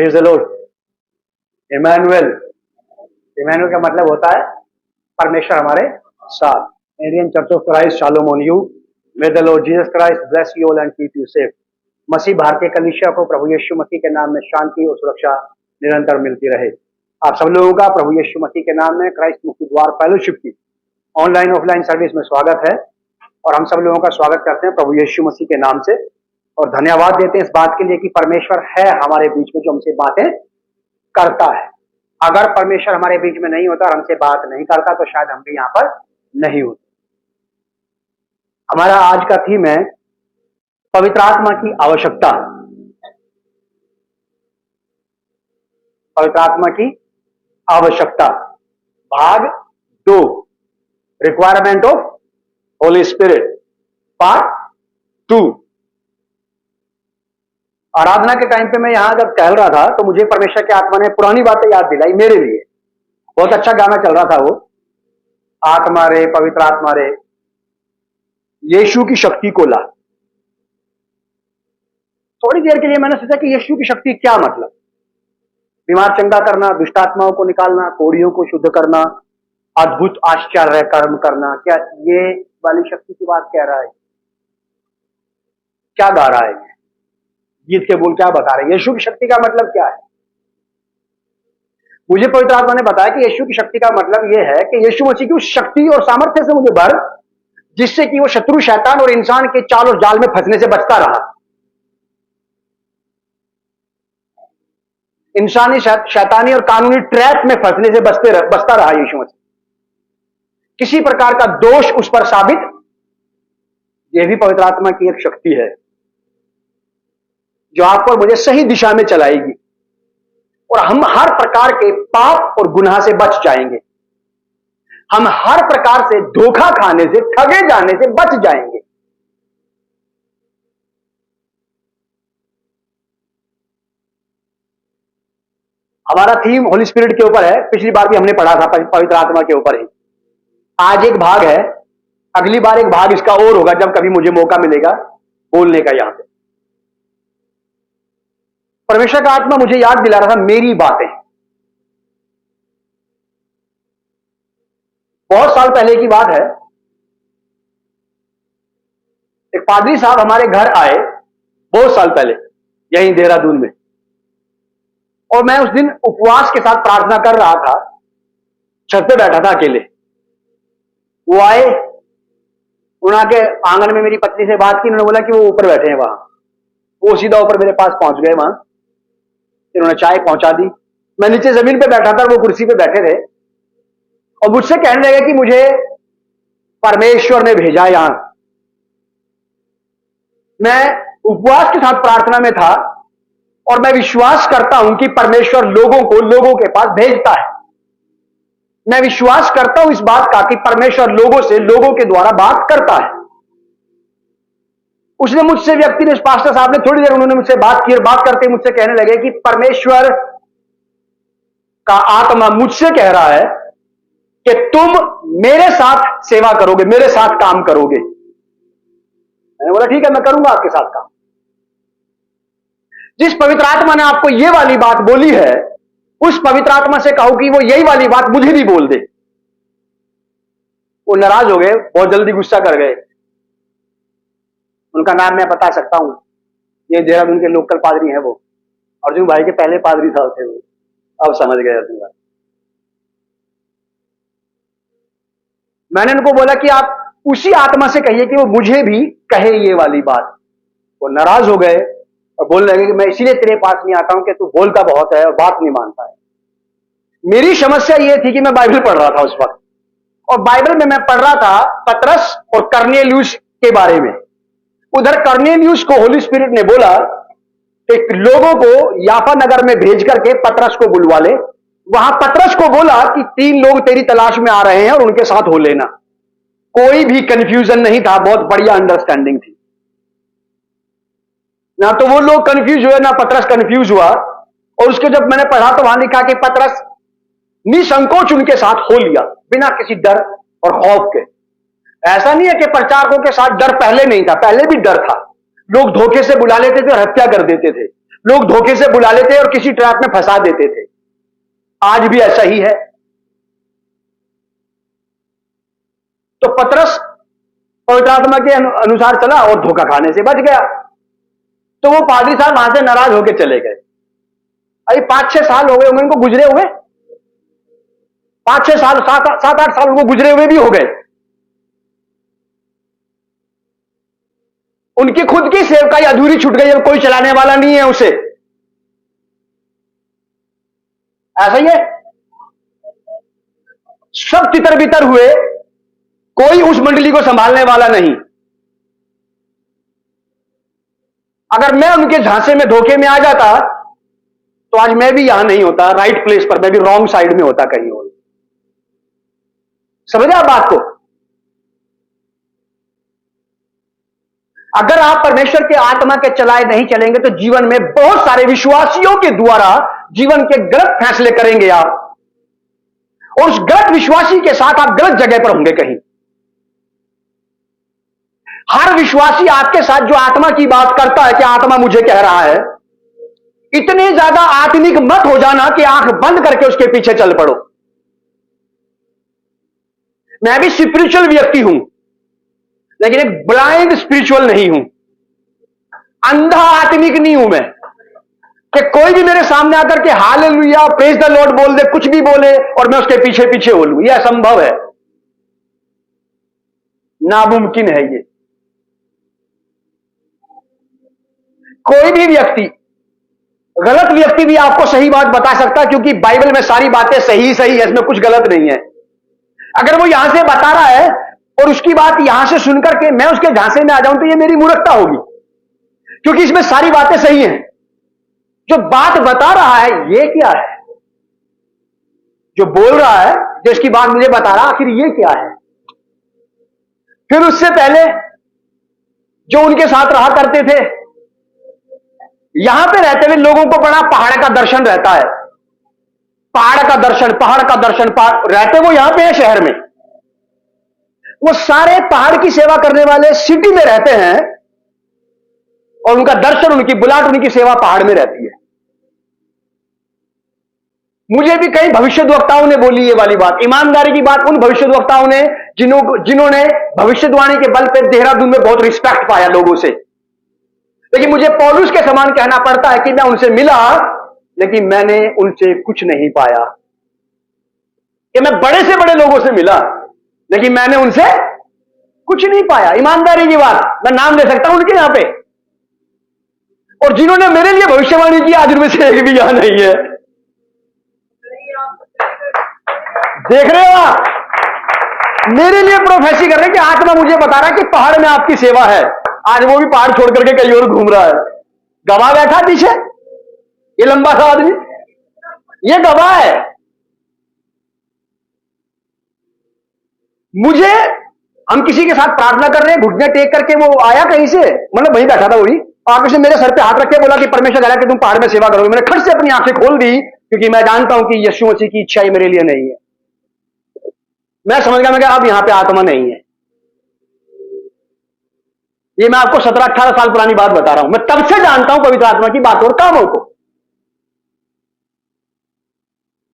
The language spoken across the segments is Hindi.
Praise the Lord. Emmanuel, Emmanuel का मतलब होता है परमेश्वर हमारे साथ। Indian church of Christ, shalom on you. May the Lord Jesus Christ bless you all and keep you safe. मसीह भारतीय कलीसिया को प्रभु यीशु मसीह के नाम में शांति और सुरक्षा निरंतर मिलती रहे। आप सब लोगों का प्रभु यीशु मसीह के नाम में क्राइस्ट मुक्ति द्वार फेलोशिप की ऑनलाइन ऑफलाइन सर्विस में स्वागत है और हम सब लोगों का स्वागत करते हैं प्रभु यीशु मसीह के नाम से और धन्यवाद देते हैं इस बात के लिए कि परमेश्वर है हमारे बीच में जो हमसे बातें करता है। अगर परमेश्वर हमारे बीच में नहीं होता और हमसे बात नहीं करता तो शायद हम भी यहाँ पर नहीं होते। हमारा आज का थीम है पवित्र आत्मा की आवश्यकता। पवित्र आत्मा की आवश्यकता, भाग 2, requirement of Holi spirit, part 2। आराधना के टाइम पे मैं यहां जब टहल रहा था तो मुझे परमेश्वर के आत्मा ने पुरानी बातें याद दिलाई मेरे लिए। बहुत अच्छा गाना चल रहा था वो, आत्मा रे पवित्र आत्मा रे यीशु की शक्ति को ला। थोड़ी देर के लिए मैंने सोचा कि यीशु की शक्ति क्या मतलब। बीमार चंगा करना, दुष्ट आत्माओं को निकालना, कोढ़ियों को शुद्ध करना, अद्भुत आश्चर्य कर्म करना, क्या ये वाली शक्ति की बात कह रहा है? क्या गा रहा है? गीत के बोल क्या बता रहे हैं? यीशु की शक्ति का मतलब क्या है? मुझे पवित्र आत्मा ने बताया कि यीशु की शक्ति का मतलब यह है कि यीशु मसीह की उस शक्ति और सामर्थ्य से मुझे भर जिससे कि वो शत्रु शैतान और इंसान के चाल और जाल में फंसने से बचता रहा। इंसानी शैतानी और कानूनी ट्रैप में फंसने से बचता रहा यीशु मसीह। किसी प्रकार का दोष उस पर साबित, यह भी पवित्र आत्मा की एक शक्ति है जो आपको और मुझे सही दिशा में चलाएगी और हम हर प्रकार के पाप और गुनाह से बच जाएंगे। हम हर प्रकार से धोखा खाने से, ठगे जाने से बच जाएंगे। हमारा थीम होली स्पिरिट के ऊपर है। पिछली बार भी हमने पढ़ा था पवित्र आत्मा के ऊपर ही। आज एक भाग है, अगली बार एक भाग इसका और होगा जब कभी मुझे मौका मिलेगा बोलने का। यहां पे परमेश्वर का आत्मा मुझे याद दिला रहा था मेरी बातें। बहुत साल पहले की बात है, एक पादरी साहब हमारे घर आए बहुत साल पहले, यहीं देहरादून में, और मैं उस दिन उपवास के साथ प्रार्थना कर रहा था। छत पे बैठा था अकेले। वो आए, उन्होंने आंगन में मेरी पत्नी से बात की। उन्होंने बोला कि वो ऊपर बैठे हैं वहां। वो सीधा ऊपर मेरे पास पहुंच गए। वहां उन्होंने चाय पहुंचा दी। मैं नीचे जमीन पे बैठा था और वो कुर्सी पे बैठे थे और मुझसे कहने लगे कि मुझे परमेश्वर ने भेजा यहां। मैं उपवास के साथ प्रार्थना में था और मैं विश्वास करता हूं कि परमेश्वर लोगों के पास भेजता है। मैं विश्वास करता हूं इस बात का कि परमेश्वर लोगों के द्वारा बात करता है। उसने मुझसे, व्यक्ति ने, पास्टर साहब ने, थोड़ी देर उन्होंने मुझसे बात की और बात करते मुझसे कहने लगे कि परमेश्वर का आत्मा मुझसे कह रहा है कि तुम मेरे साथ सेवा करोगे, मेरे साथ काम करोगे। मैंने बोला ठीक है, मैं करूंगा आपके साथ काम। जिस पवित्र आत्मा ने आपको ये वाली बात बोली है, उस पवित्र आत्मा से कहो कि वो यही वाली बात मुझे भी बोल दे। वो नाराज हो गए, बहुत जल्दी गुस्सा कर गए। उनका नाम मैं बता सकता हूं, ये देहरादून के लोकल पादरी हैं। वो अर्जुन भाई के पहले पादरी साहब थे। वो अब समझ गए अर्जुन भाई। मैंने उनको बोला कि आप उसी आत्मा से कहिए कि वो मुझे भी कहे ये वाली बात। वो नाराज हो गए और बोलने लगे कि मैं इसीलिए तेरे पास नहीं आता हूं कि तू बोलता बहुत है और बात नहीं मानता है। मेरी समस्या यह थी कि मैं बाइबल पढ़ रहा था उस वक्त, और बाइबल में मैं पढ़ रहा था पतरस और कर्नेलियुस के बारे में। उधर कर्नेलियुस को होली स्पिरिट ने बोला कि लोगों को याफा नगर में भेज करके पतरस को बुलवा ले। वहां पतरस को बोला कि 3 लोग तेरी तलाश में आ रहे हैं और उनके साथ हो लेना। कोई भी कंफ्यूजन नहीं था, बहुत बढ़िया अंडरस्टैंडिंग थी। ना तो वो लोग कंफ्यूज हुए, ना पतरस कंफ्यूज हुआ। और उसके जब मैंने पढ़ा तो वहां लिखा कि पतरस निसंकोच उनके साथ हो लिया, बिना किसी डर और खौफ के। ऐसा नहीं है कि प्रचारकों के साथ डर पहले नहीं था, पहले भी डर था। लोग धोखे से बुला लेते थे और हत्या कर देते थे। लोग धोखे से बुला लेते और किसी ट्रैप में फंसा देते थे। आज भी ऐसा ही है। तो पतरस पवित्र आत्मा के अनुसार चला और धोखा खाने से बच गया। तो वो पादरी साहब वहां से नाराज होकर चले गए। अभी 5-6 साल हो गए होंगे उनको गुजरे हुए, 5-6 साल, 7-8 साल उनको गुजरे हुए भी हो गए। उनकी खुद की सेवकाई अधूरी छूट गई, अब कोई चलाने वाला नहीं है उसे। ऐसा ही है, सब तितर बितर हुए, कोई उस मंडली को संभालने वाला नहीं। अगर मैं उनके झांसे में धोखे में आ जाता तो आज मैं भी यहां नहीं होता, राइट प्लेस पर, मैं भी रॉन्ग साइड में होता कहीं और। समझे आप बात को? अगर आप परमेश्वर के आत्मा के चलाए नहीं चलेंगे तो जीवन में बहुत सारे विश्वासियों के द्वारा जीवन के गलत फैसले करेंगे आप, और उस गलत विश्वासी के साथ आप गलत जगह पर होंगे कहीं। हर विश्वासी आपके साथ जो आत्मा की बात करता है कि आत्मा मुझे कह रहा है, इतने ज्यादा आत्मिक मत हो जाना कि आंख बंद करके उसके पीछे चल पड़ो। मैं भी स्पिरिचुअल व्यक्ति हूं, लेकिन एक ब्लाइंड स्पिरिचुअल नहीं हूं, अंधा आत्मिक नहीं हूं मैं, कि कोई भी मेरे सामने आकर के हालेलुया प्रेज द लॉर्ड बोल दे, कुछ भी बोले और मैं उसके पीछे पीछे बोलूं, यह असंभव है, नामुमकिन है ये। कोई भी व्यक्ति, गलत व्यक्ति भी आपको सही बात बता सकता है, क्योंकि बाइबल में सारी बातें सही सही है, इसमें कुछ गलत नहीं है। अगर वो यहां से बता रहा है और उसकी बात यहां से सुनकर के मैं उसके झांसे में आ जाऊं तो ये मेरी मूर्खता होगी, क्योंकि इसमें सारी बातें सही हैं। जो बात बता रहा है ये क्या है, जो बोल रहा है, जो इसकी बात मुझे बता रहा, आखिर ये क्या है। फिर उससे पहले जो उनके साथ रहा करते थे, यहां पे रहते हुए लोगों को बड़ा पहाड़ का दर्शन रहता है, पहाड़ का दर्शन, पहाड़ का दर्शन, रहते वो यहां पे है शहर में, वो सारे पहाड़ की सेवा करने वाले सिटी में रहते हैं और उनका दर्शन, उनकी बुलाहट, उनकी सेवा पहाड़ में रहती है। मुझे भी कई भविष्यद्वक्ताओं ने बोली ये वाली बात, ईमानदारी की बात, उन भविष्यद्वक्ताओं ने जिन्होंने भविष्यवाणी के बल पे देहरादून में बहुत रिस्पेक्ट पाया लोगों से। लेकिन मुझे पौलुस के समान कहना पड़ता है कि मैं उनसे मिला लेकिन मैंने उनसे कुछ नहीं पाया, कि मैं बड़े से बड़े लोगों से मिला लेकिन मैंने उनसे कुछ नहीं पाया। ईमानदारी की बात, मैं नाम ले सकता हूं उनके यहां पे, और जिन्होंने मेरे लिए भविष्यवाणी की आज उनमें से एक भी यहां नहीं है। देख रहे हो आप, मेरे लिए प्रोफेसी कर रहे हैं कि आत्मा मुझे बता रहा है कि पहाड़ में आपकी सेवा है। आज वो भी पहाड़ छोड़ करके कहीं और घूम रहा है, गवाह बैठा पीछे, ये लंबा सा आदमी, ये गवाह है। मुझे, हम किसी के साथ प्रार्थना कर रहे हैं, घुटने टेक करके वो आया कहीं से, मतलब वहीं बैठा था वही, आगे से मेरे सर पे हाथ रख के बोला कि परमेश्वर कह रहा है कि तुम पहाड़ में सेवा करोगे। मैंने खट से अपनी आंखें खोल दी, क्योंकि मैं जानता हूं कि यीशु मसीह की इच्छा ही मेरे लिए नहीं है। मैं समझ गया, मैं कहा अब यहां पे आत्मा नहीं है। ये मैं आपको 17-18 साल पुरानी बात बता रहा हूं, मैं तब से जानता हूं पवित्र आत्मा की बात और कामों को।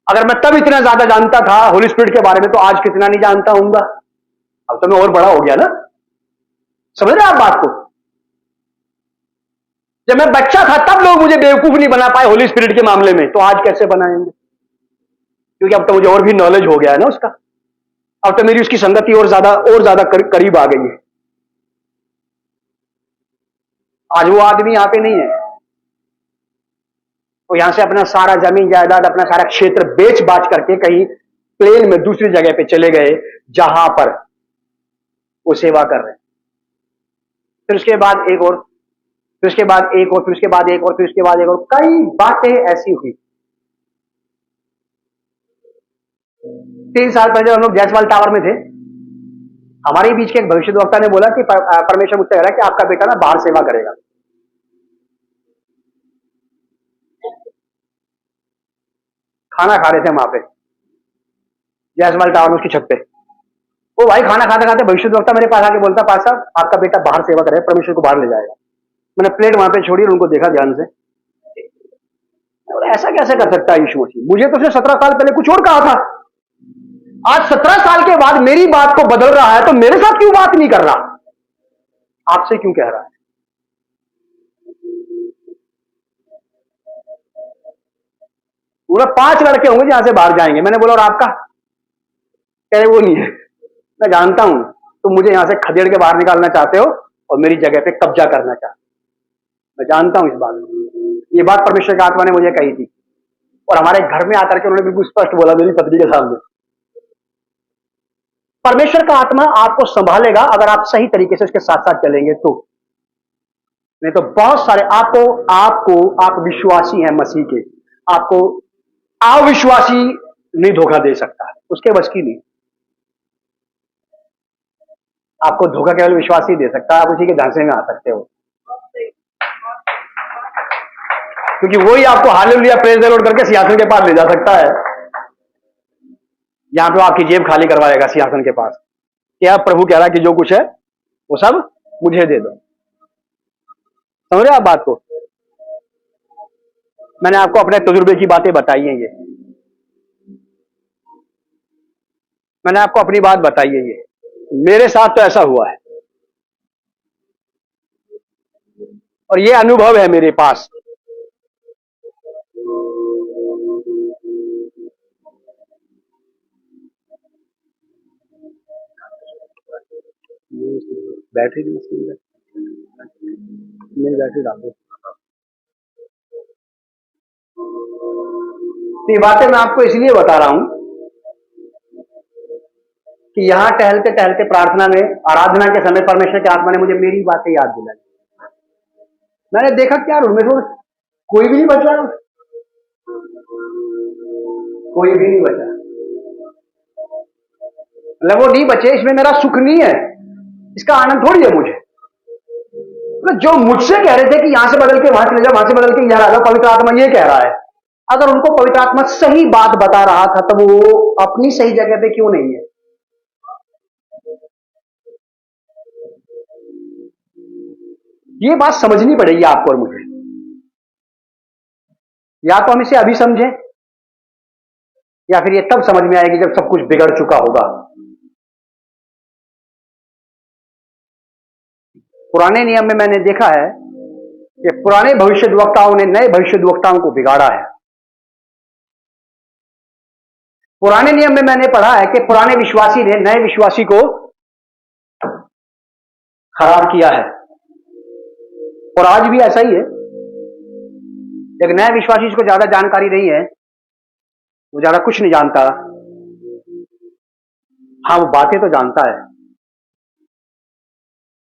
अगर मैं तब इतना ज्यादा जानता था होली स्पिरिट के बारे में, तो आज कितना नहीं जानता हूंगा। अब तो मैं और बड़ा हो गया ना, समझ रहे आप बात को। जब मैं बच्चा था तब लोग मुझे बेवकूफ नहीं बना पाए होली स्पिरिट के मामले में, तो आज कैसे बनाएंगे? क्योंकि अब तो मुझे और भी नॉलेज हो गया है ना उसका, अब तो मेरी उसकी संगति और ज्यादा करीब आ गई है। आज वो आदमी यहां पे नहीं है, वो यहां से अपना सारा जमीन जायदाद, अपना सारा क्षेत्र बेच बाच करके कहीं प्लेन में दूसरी जगह पे चले गए, जहां पर वो सेवा कर रहे हैं। फिर उसके बाद एक और, फिर उसके बाद एक और, फिर उसके बाद एक और, फिर उसके बाद एक और, कई बातें ऐसी हुई। 3 साल पहले हम लोग जयसवाल टावर में थे, हमारे बीच के एक भविष्यद्वक्ता ने बोला कि परमेश्वर मुझसे कह रहा है कि आपका बेटा ना बाहर सेवा करेगा। खाना खा रहे थे वहां पे जयसवाल टावर में, उसकी छत पे। वो भाई खाना खाते खाते भविष्यद्वक्ता मेरे पास आके बोलता, पास साहब आपका बेटा बाहर सेवा करेगा, परमेश्वर को बाहर ले जाएगा। मैंने प्लेट वहां पे छोड़ी और उनको देखा ध्यान से, और ऐसा कैसे कर सकता है यीशु मसीह? मुझे तो उसने 17 साल पहले कुछ और कहा था, आज 17 साल के बाद मेरी बात को बदल रहा है, तो मेरे साथ क्यों बात नहीं कर रहा? आपसे क्यों कह रहा है? पूरा 5 लड़के होंगे जहां से बाहर जाएंगे। मैंने बोला और आपका? कह रहे वो नहीं है। मैं जानता हूं तुम मुझे यहां से खदेड़ के बाहर निकालना चाहते हो और मेरी जगह पे कब्जा करना चाहते हो। मैं जानता हूं इस बात को। ये बात परमेश्वर की आत्मा ने मुझे कही थी और हमारे घर में आकर के उन्होंने बिल्कुल स्पष्ट बोला मेरी पत्नी के सामने। परमेश्वर का आत्मा आपको संभालेगा अगर आप सही तरीके से उसके साथ साथ चलेंगे तो। नहीं तो बहुत सारे आपको आपको आप विश्वासी हैं मसीह के, आपको अविश्वासी नहीं धोखा दे सकता, उसके बस की नहीं। आपको धोखा केवल विश्वासी दे सकता है, आप उसी के झांसे में आ सकते हो, क्योंकि वही आपको हालेलुया प्रेज द लॉर्ड करके सिंहासन के पास ले जा सकता है। यहां पे आपकी जेब खाली करवाएगा सिंहासन के पास। क्या प्रभु कह रहा है कि जो कुछ है वो सब मुझे दे दो। समझ रहे आप बात को? मैंने आपको अपने तजुर्बे की बातें बताई हैं, ये मैंने आपको अपनी बात बताई है, ये मेरे साथ तो ऐसा हुआ है और ये अनुभव है मेरे पास। बैटरी की मशीन मेरी बैटरी डाल दो। ये बातें मैं आपको इसलिए बता रहा हूं कि यहां टहलते टहलते प्रार्थना में आराधना के समय परमेश्वर की आत्मा ने मुझे मेरी बातें याद दिलाई। मैंने देखा क्या रूम में तो कोई भी नहीं बचा, कोई भी नहीं बचा। मतलब वो नहीं बचे इसमें मेरा सुख नहीं है, इसका आनंद थोड़ी है मुझे। मतलब जो मुझसे कह रहे थे कि यहां से बदल के वहां चले जाओ, वहां से बदल के यहां आ जाओ, पवित्र आत्मा ये कह रहा है, अगर उनको पवित्र आत्मा सही बात बता रहा था तब वो अपनी सही जगह पे क्यों नहीं है? ये बात समझनी पड़ेगी आपको और मुझे। या तो हम इसे अभी समझें या फिर ये तब समझ में आएगी जब सब कुछ बिगड़ चुका होगा। पुराने नियम में मैंने देखा है कि पुराने भविष्यद्वक्ताओं ने नए भविष्यद्वक्ताओं को बिगाड़ा है। पुराने नियम में मैंने पढ़ा है कि पुराने विश्वासी ने नए विश्वासी को खराब किया है, और आज भी ऐसा ही है। एक नया विश्वासी जिसको ज्यादा जानकारी नहीं है, वो ज्यादा कुछ नहीं जानता, हाँ वो बातें तो जानता है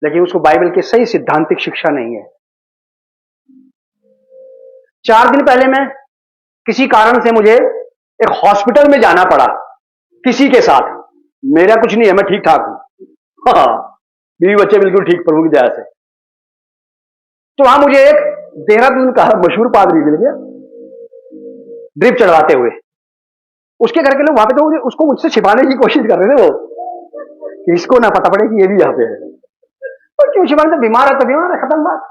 लेकिन उसको बाइबल की सही सिद्धांतिक शिक्षा नहीं है। 4 दिन पहले मैं किसी कारण से मुझे एक हॉस्पिटल में जाना पड़ा किसी के साथ। मेरा कुछ नहीं है, मैं ठीक ठाक हूं, हाँ बीवी बच्चे बिल्कुल ठीक प्रभु की दया से। तो वहां मुझे एक देहरादून का मशहूर पादरी मिल गया ड्रिप चढ़वाते हुए। उसके घर के लोग वहां पे तो उसको मुझसे छिपाने की कोशिश कर रहे थे, वो कि इसको ना पता पड़े कि ये भी यहां पे है। और क्यों छिपाने? तो बीमार है तो बीमार है, खत्म बात।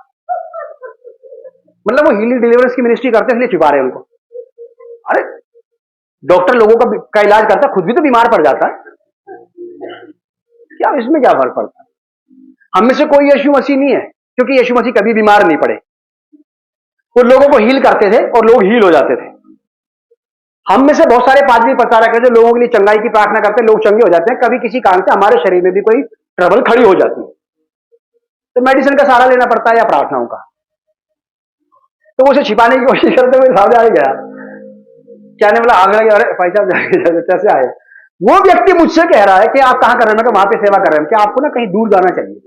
मतलब वो हीलिंग डिलीवरेंस की मिनिस्ट्री करते हैं इसलिए छिपा रहे हैं उनको। अरे डॉक्टर लोगों का इलाज करता है, खुद भी तो बीमार पड़ जाता है, क्या इसमें क्या फर्क पड़ता है? हम में से कोई यीशु मसीह नहीं है, क्योंकि यीशु मसीह कभी बीमार नहीं पड़े। वो लोगों को हील करते थे और लोग हील हो जाते थे। हम में से बहुत सारे पादरी प्रचारक हैं जो लोगों के लिए चंगाई की प्रार्थना करते हैं, लोग चंगे हो जाते हैं। कभी किसी कारण से हमारे शरीर में भी कोई ट्रबल खड़ी हो जाती है तो मेडिसिन का सहारा लेना पड़ता है या प्रार्थनाओं का। तो उसे छिपाने की कोशिश करते हुए सामने आ गया, क्या ने बोला आग लगे, अरे भाई साहब कैसे आए? वो व्यक्ति मुझसे कह रहा है कि आप कहां कर रहे हैं? मैं वहां पे सेवा कर रहे हैं। क्या आपको ना कहीं दूर जाना चाहिए?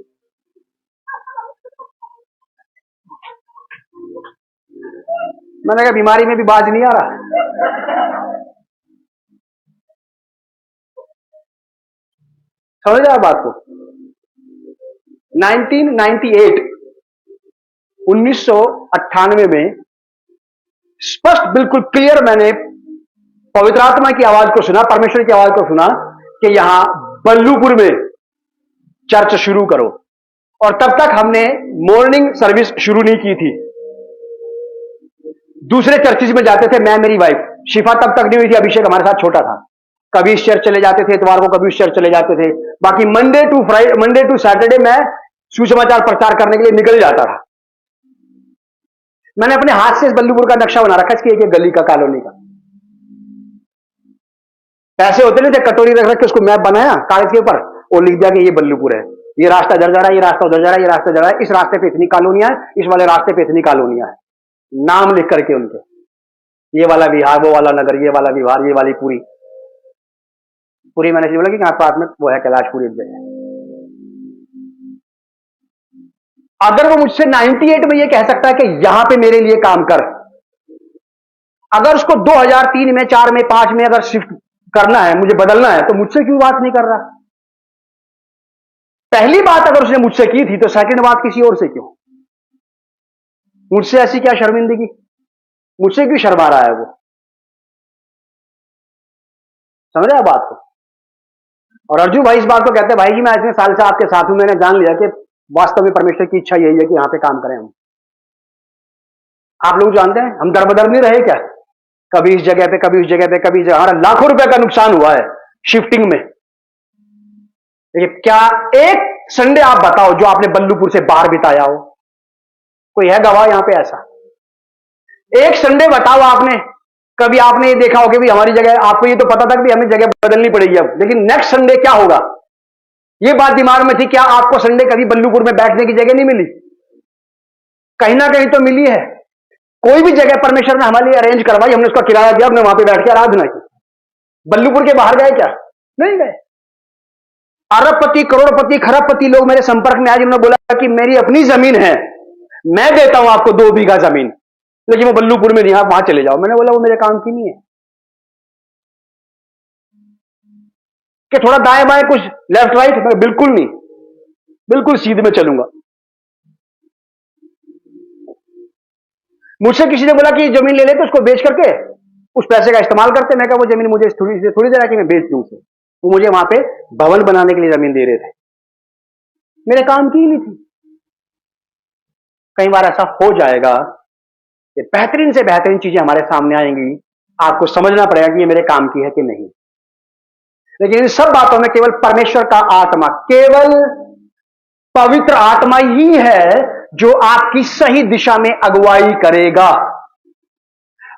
मैंने कहा बीमारी में भी बाज नहीं आ रहा। समझ आप बात को? 1998 1998 में स्पष्ट बिल्कुल क्लियर मैंने पवित्र आत्मा की आवाज को सुना, परमेश्वर की आवाज को सुना कि यहां बल्लूपुर में चर्च शुरू करो। और तब तक हमने मॉर्निंग सर्विस शुरू नहीं की थी। दूसरे चर्चिस में जाते थे, मैं मेरी वाइफ। शिफा तब तक नहीं हुई थी, अभिषेक हमारे साथ छोटा था। कभी इस चर्च चले जाते थे इतवार को, कभी उस चर्च चले जाते थे। बाकी मंडे टू सैटरडे मैं सुसमाचार प्रचार करने के लिए निकल जाता था। मैंने अपने हाथ से इस बल्लूपुर का नक्शा बना रखा, इसकी एक गली का, कॉलोनी का। ऐसे होते नहीं थे, कटोरी रख रख के उसको मैप बनाया कागज के ऊपर और लिख दिया कि ये बल्लूपुर है, ये रास्ता इधर जा रहा है, ये रास्ता उधर जा रहा है, ये रास्ता जा रहा है, इस रास्ते पे इतनी कॉलोनियां है, इस वाले रास्ते पे इतनी कॉलोनियां है। नाम लिख करके उनके, ये वाला विहार, वो वाला नगर, ये वाला विहार, ये वाली पूरी पूरी। मैंने बोला कि यहाँ पास में वो है कैलाशपुरी एक जगह। अगर वो मुझसे 98 में ये कह सकता है कि यहां पे मेरे लिए काम कर, अगर उसको 2003 में, 4 में, 5 में अगर शिफ्ट करना है, मुझे बदलना है, तो मुझसे क्यों बात नहीं कर रहा? पहली बात अगर उसने मुझसे की थी तो सेकंड बात किसी और से क्यों? मुझसे ऐसी क्या शर्मिंदगी? मुझसे क्यों शर्मा रहा है वो? समझ रहे बात को? और अर्जुन भाई इस बात को कहते हैं, भाई जी मैं इतने साल से आपके साथ हूं, मैंने जान लिया कि वास्तव में परमेश्वर की इच्छा यही है कि यहां पे काम करें हम। आप लोग जानते हैं हम दर बदर नहीं रहे क्या? कभी इस जगह पे, कभी उस जगह पे, कभी हमारा लाखों रुपए का नुकसान हुआ है शिफ्टिंग में। लेकिन क्या एक संडे आप बताओ जो आपने बल्लूपुर से बाहर बिताया हो? कोई है गवाह यहां पे ऐसा? एक संडे बताओ आपने, कभी आपने ये देखा हो कि भी हमारी जगह, आपको ये तो पता था कि हमें जगह बदलनी पड़ेगी अब, लेकिन नेक्स्ट संडे क्या होगा ये बात दिमाग में थी। क्या आपको संडे कभी बल्लूपुर में बैठने की जगह नहीं मिली? कहीं ना कहीं तो मिली है। कोई भी जगह परमेश्वर ने हमारे लिए अरेंज करवाई, हमने उसका किराया दिया, हमने वहां पे बैठ के आराधना की। बल्लूपुर के बाहर गए क्या? नहीं गए। अरबपति, करोड़पति, खरबपति लोग मेरे संपर्क में आज, उन्होंने बोला कि मेरी अपनी जमीन है, मैं देता हूं आपको 2 बीघा जमीन, लेकिन वो बल्लूपुर में नहीं, आप वहां चले जाओ। मैंने बोला वो मेरे काम की नहीं है कि थोड़ा दाएं बाएं कुछ लेफ्ट राइट, मैं बिल्कुल नहीं, बिल्कुल सीधे में चलूंगा। मुझसे किसी ने बोला कि जमीन ले लेते, उसको बेच करके उस पैसे का इस्तेमाल करते। मैं कहा वो जमीन मुझे थोड़ी देर कि मैं बेच दूं उसे। वो मुझे वहां पे भवन बनाने के लिए जमीन दे रहे थे, मेरे काम की ही नहीं थी। कई बार ऐसा हो जाएगा कि बेहतरीन से बेहतरीन चीजें हमारे सामने आएंगी, आपको समझना पड़ेगा कि ये मेरे काम की है कि नहीं। लेकिन इन सब बातों में केवल परमेश्वर का आत्मा, केवल पवित्र आत्मा ही है जो आपकी सही दिशा में अगुवाई करेगा।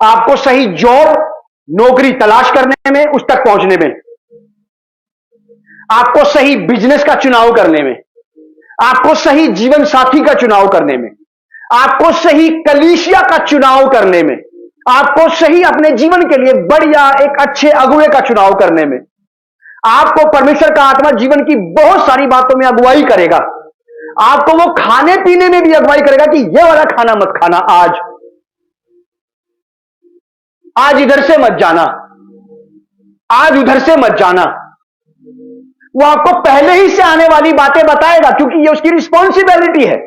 आपको सही जॉब, नौकरी तलाश करने में, उस तक पहुंचने में, आपको सही बिजनेस का चुनाव करने में, आपको सही जीवन साथी का चुनाव करने में, आपको सही कलीसिया का चुनाव करने में, आपको सही अपने जीवन के लिए बढ़िया एक अच्छे अगुवे का चुनाव करने में, आपको परमेश्वर का आत्मा जीवन की बहुत सारी बातों में अगुवाई करेगा। आपको वो खाने पीने में भी अगुवाई करेगा कि ये वाला खाना मत खाना, आज इधर से मत जाना, आज उधर से मत जाना। वो आपको पहले ही से आने वाली बातें बताएगा, क्योंकि ये उसकी रिस्पॉन्सिबिलिटी है।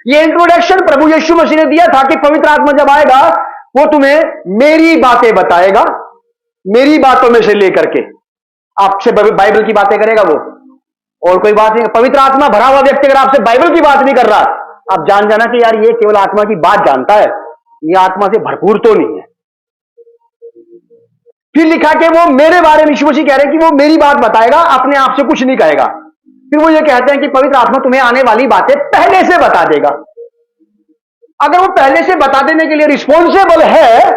ये इंट्रोडक्शन प्रभु यीशु मसीह ने दिया था कि पवित्र आत्मा जब आएगा वो तुम्हें मेरी बातें बताएगा, मेरी बातों में से लेकर के आपसे बाइबल की बातें करेगा वो, और कोई बात नहीं। पवित्र आत्मा भरा हुआ व्यक्ति अगर आपसे बाइबल की बात नहीं कर रहा, आप जान जाना कि यार ये केवल आत्मा की बात जानता है, ये आत्मा से भरपूर तो नहीं है। फिर लिखा कि वो मेरे बारे में, यीशु मसीह कह रहे हैं कि वो मेरी बात बताएगा, अपने आप से कुछ नहीं कहेगा। फिर वो ये कहते हैं कि पवित्र आत्मा तुम्हें आने वाली बातें पहले से बता देगा। अगर वो पहले से बता देने के लिए रिस्पॉन्सिबल है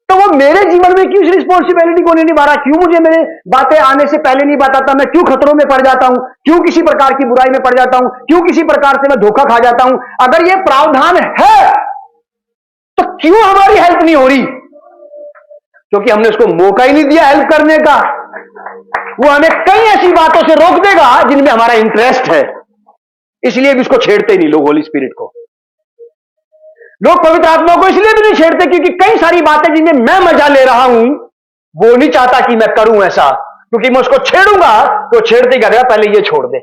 तो वो मेरे जीवन में क्यों इस रिस्पॉन्सिबिलिटी को नहीं निभा रहा? क्यों मुझे मेरे बातें आने से पहले नहीं बताता? मैं क्यों खतरों में पड़ जाता हूं? क्यों किसी प्रकार की बुराई में पड़ जाता हूं? क्यों किसी प्रकार से मैं धोखा खा जाता हूं? अगर ये प्रावधान है तो क्यों हमारी हेल्प नहीं हो रही? क्योंकि हमने उसको मौका ही नहीं दिया हेल्प करने का। वो हमें कई ऐसी बातों से रोक देगा जिनमें हमारा इंटरेस्ट है, इसलिए भी उसको छेड़ते नहीं लोग, होली स्पिरिट को। लोग पवित्र आत्मा को इसलिए भी नहीं छेड़ते क्योंकि कई सारी बातें जिनमें मैं मजा ले रहा हूं, वो नहीं चाहता कि मैं करूं ऐसा, क्योंकि मैं उसको छेड़ूंगा तो छेड़ते ही करेगा पहले ये छोड़ दे।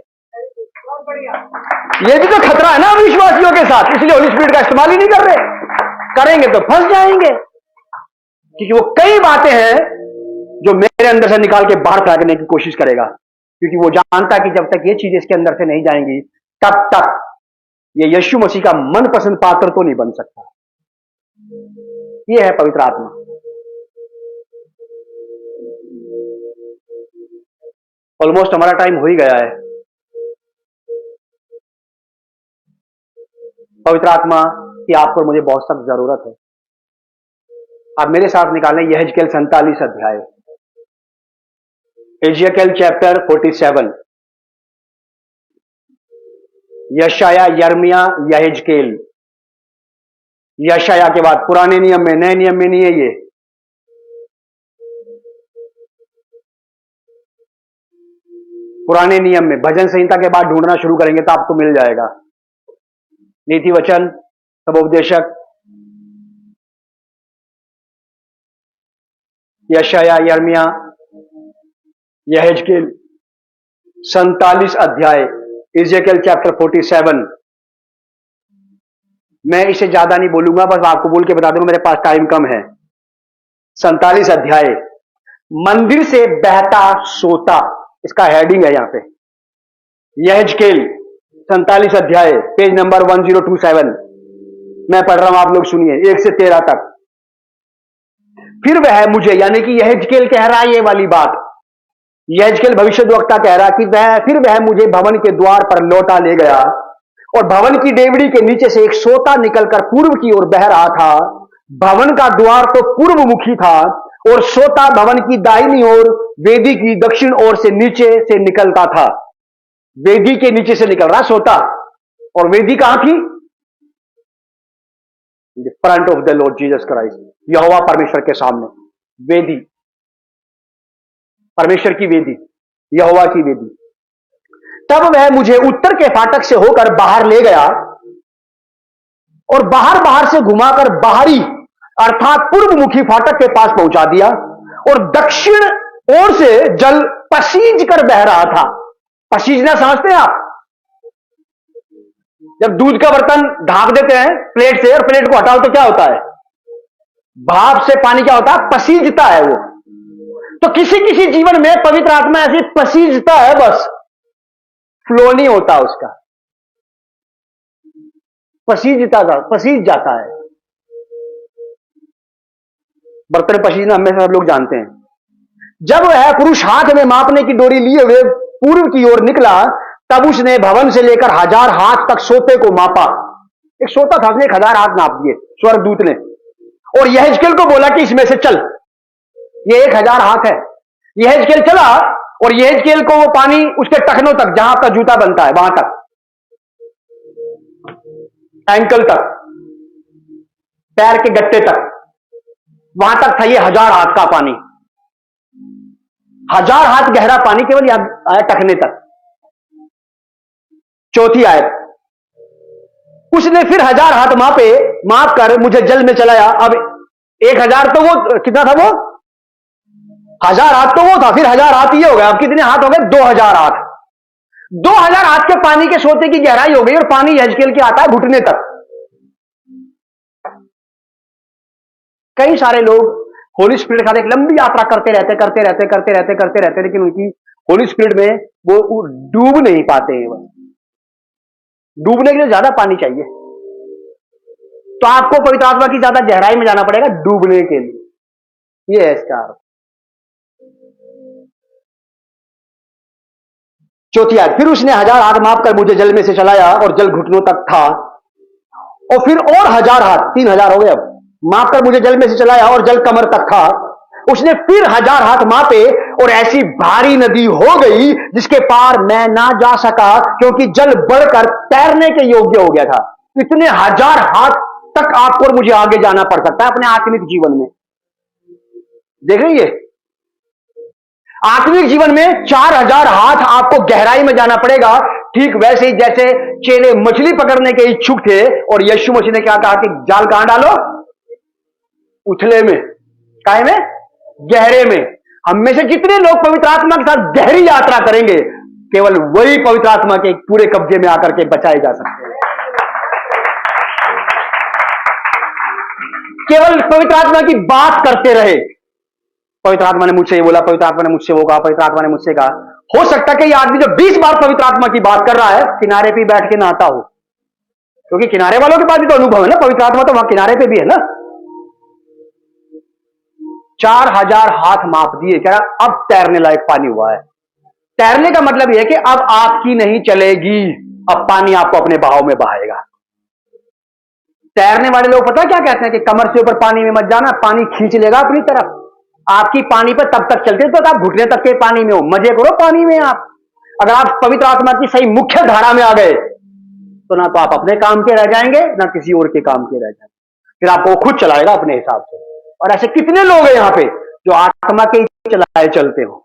ये भी तो खतरा है ना विश्वासियों के साथ, इसलिए होली स्पिरिट का इस्तेमाल ही नहीं कर रहे। करेंगे तो फंस जाएंगे, क्योंकि वो कई बातें हैं जो मेरे अंदर से निकाल के बाहर फेंकने की कोशिश करेगा, क्योंकि वो जानता है कि जब तक ये चीज इसके अंदर से नहीं जाएंगी तब तक ये यीशु मसीह का मनपसंद पात्र तो नहीं बन सकता। ये है पवित्र आत्मा। ऑलमोस्ट हमारा टाइम हो ही गया है। पवित्र आत्मा की आपको मुझे बहुत सख्त जरूरत है। आप मेरे साथ निकालें यहेजकेल 47 अध्याय, एजियकेल चैप्टर 47, यशाया, यर्मिया, यहेजकेल। यशाया के बाद पुराने नियम में, नए नियम में नहीं है ये। पुराने नियम में भजन संहिता के बाद ढूंढना शुरू करेंगे तो आपको मिल जाएगा। नीति वचन, सबोपदेशक, यशाया, यर्मिया, यहेजकेल 47 अध्याय, एजियकेल चैप्टर 47। मैं इसे ज्यादा नहीं बोलूंगा, बस आपको बोल के बता दूंगा, मेरे पास टाइम कम है। 47 अध्याय, मंदिर से बहता सोता, इसका हेडिंग है यहां पे। यहेजकेल 47 अध्याय, पेज नंबर 1027। मैं पढ़ रहा हूं, आप लोग सुनिए 1 से 13 तक। फिर वह मुझे, यानी कि यहेजकेल कह रहा है ये वाली बात, यहेजकेल भविष्यद्वक्ता कह रहा कि फिर वह मुझे भवन के द्वार पर लौटा ले गया, और भवन की डेवड़ी के नीचे से एक सोता निकलकर पूर्व की ओर बह रहा था। भवन का द्वार तो पूर्वमुखी था, और सोता भवन की दाहिनी ओर वेदी की दक्षिण ओर से नीचे से निकलता था। वेदी के नीचे से निकल रहा सोता, और वेदी कहां थी? Front of the Lord Jesus Christ, यहोवा परमेश्वर के सामने वेदी, परमेश्वर की वेदी, यहोवा की वेदी। तब वह मुझे उत्तर के फाटक से होकर बाहर ले गया, और बाहर बाहर से घुमाकर बाहरी अर्थात पूर्वमुखी फाटक के पास पहुंचा दिया, और दक्षिण ओर से जल पसीज कर बह रहा था। पसीजना समझते हैं आप? जब दूध का बर्तन ढाक देते हैं प्लेट से, और प्लेट को हटाओ तो क्या होता है? भाप से पानी क्या होता है? पसीजता है वो। तो किसी किसी जीवन में पवित्र आत्मा ऐसी पसीजता है, बस फ्लो नहीं होता उसका, पसीज जाता है। बर्तन पसीजना हमेशा सब लोग जानते हैं। जब वह पुरुष हाथ में मापने की डोरी लिए हुए पूर्व की ओर निकला, तब उसने भवन से लेकर 1000 हाथ तक सोते को मापा। एक सोता था, उसने 1000 हाथ नाप दिए स्वर्गदूत ने, और यहेजकेल को बोला कि इसमें से चल, ये 1000 हाथ है। यहेजकेल चला, और यहेजकेल को वो पानी उसके टखनों तक, जहां आपका जूता बनता है वहां तक, एंकल तक, पैर के गट्टे तक, वहां तक था ये 1000 हाथ का पानी। 1000 हाथ गहरा पानी केवल यहां आया टखने तक। चौथी आयत, उसने फिर 1000 हाथ माप कर मुझे जल में चलाया। अब 1000 तो वो कितना था? वो 1000 हाथ तो वो था, फिर 1000 हाथ ये हो गया। अब कितने हाथ हो गए? 2000 हाथ। 2000 हाथ के पानी के सोते की गहराई हो गई, और पानी यहेजकेल के आता है घुटने तक। कई सारे लोग होली स्पिरिट खाते एक लंबी यात्रा करते रहते, लेकिन उनकी होली स्पिरिट में वो डूब नहीं पाते हैं। डूबने के लिए ज्यादा पानी चाहिए, तो आपको पवित्र आत्मा की ज्यादा गहराई में जाना पड़ेगा डूबने के लिए। ये है इसका अर्थ। चौथी आयत, फिर उसने 1000 हाथ माप कर मुझे जल में से चलाया, और जल घुटनों तक था। और फिर और 1000 हाथ, 3000 हो गए। अब माप कर मुझे जल में से चलाया, और जल कमर तक था। उसने फिर 1000 हाथ मापे, और ऐसी भारी नदी हो गई जिसके पार मैं ना जा सका, क्योंकि जल बढ़कर तैरने के योग्य हो गया था। इतने 1000 हाथ तक आपको और मुझे आगे जाना पड़ सकता है अपने आत्मिक जीवन में। देख रही है, आत्मिक जीवन में 4000 हाथ आपको गहराई में जाना पड़ेगा। ठीक वैसे ही जैसे चेले मछली पकड़ने के इच्छुक थे, और यीशु मसीह ने क्या कहा कि जाल कहां डालो? उथले में, काहे में? गहरे में। हम में से जितने लोग पवित्र आत्मा के साथ गहरी यात्रा करेंगे, केवल वही पवित्र आत्मा के पूरे कब्जे में आकर के बचाए जा सकते हैं। केवल पवित्र आत्मा की बात करते रहे, पवित्र आत्मा ने मुझसे ये बोला, पवित्र आत्मा ने मुझसे वो कहा, पवित्र आत्मा ने मुझसे कहा। हो सकता है कि ये आदमी जो 20 बार पवित्र आत्मा की बात कर रहा है, किनारे पे बैठ के नहाता हो, क्योंकि किनारे वालों के पास भी तो अनुभव है ना, पवित्र आत्मा तो वहां किनारे पे भी है ना। 4000 हाथ माप दिए, कह रहा अब तैरने लायक पानी हुआ है। तैरने का मतलब यह है कि अब आपकी नहीं चलेगी, अब पानी आपको अपने बहाव में बहाएगा। तैरने वाले लोग पता क्या कहते हैं कि कमर से ऊपर पानी में मत जाना, पानी खींच लेगा अपनी तरफ। आपकी पानी पर तब तक चलते तो आप घुटने तक के पानी में हो, मजे करो पानी में आप। अगर आप पवित्र आत्मा की सही मुख्य धारा में आ गए तो ना तो आप अपने काम के रह जाएंगे, ना किसी और के काम के रह जाएंगे, फिर आपको खुद चलाएगा अपने हिसाब से। और ऐसे कितने लोग हैं यहां पे जो आत्मा के चलाए चलते हो।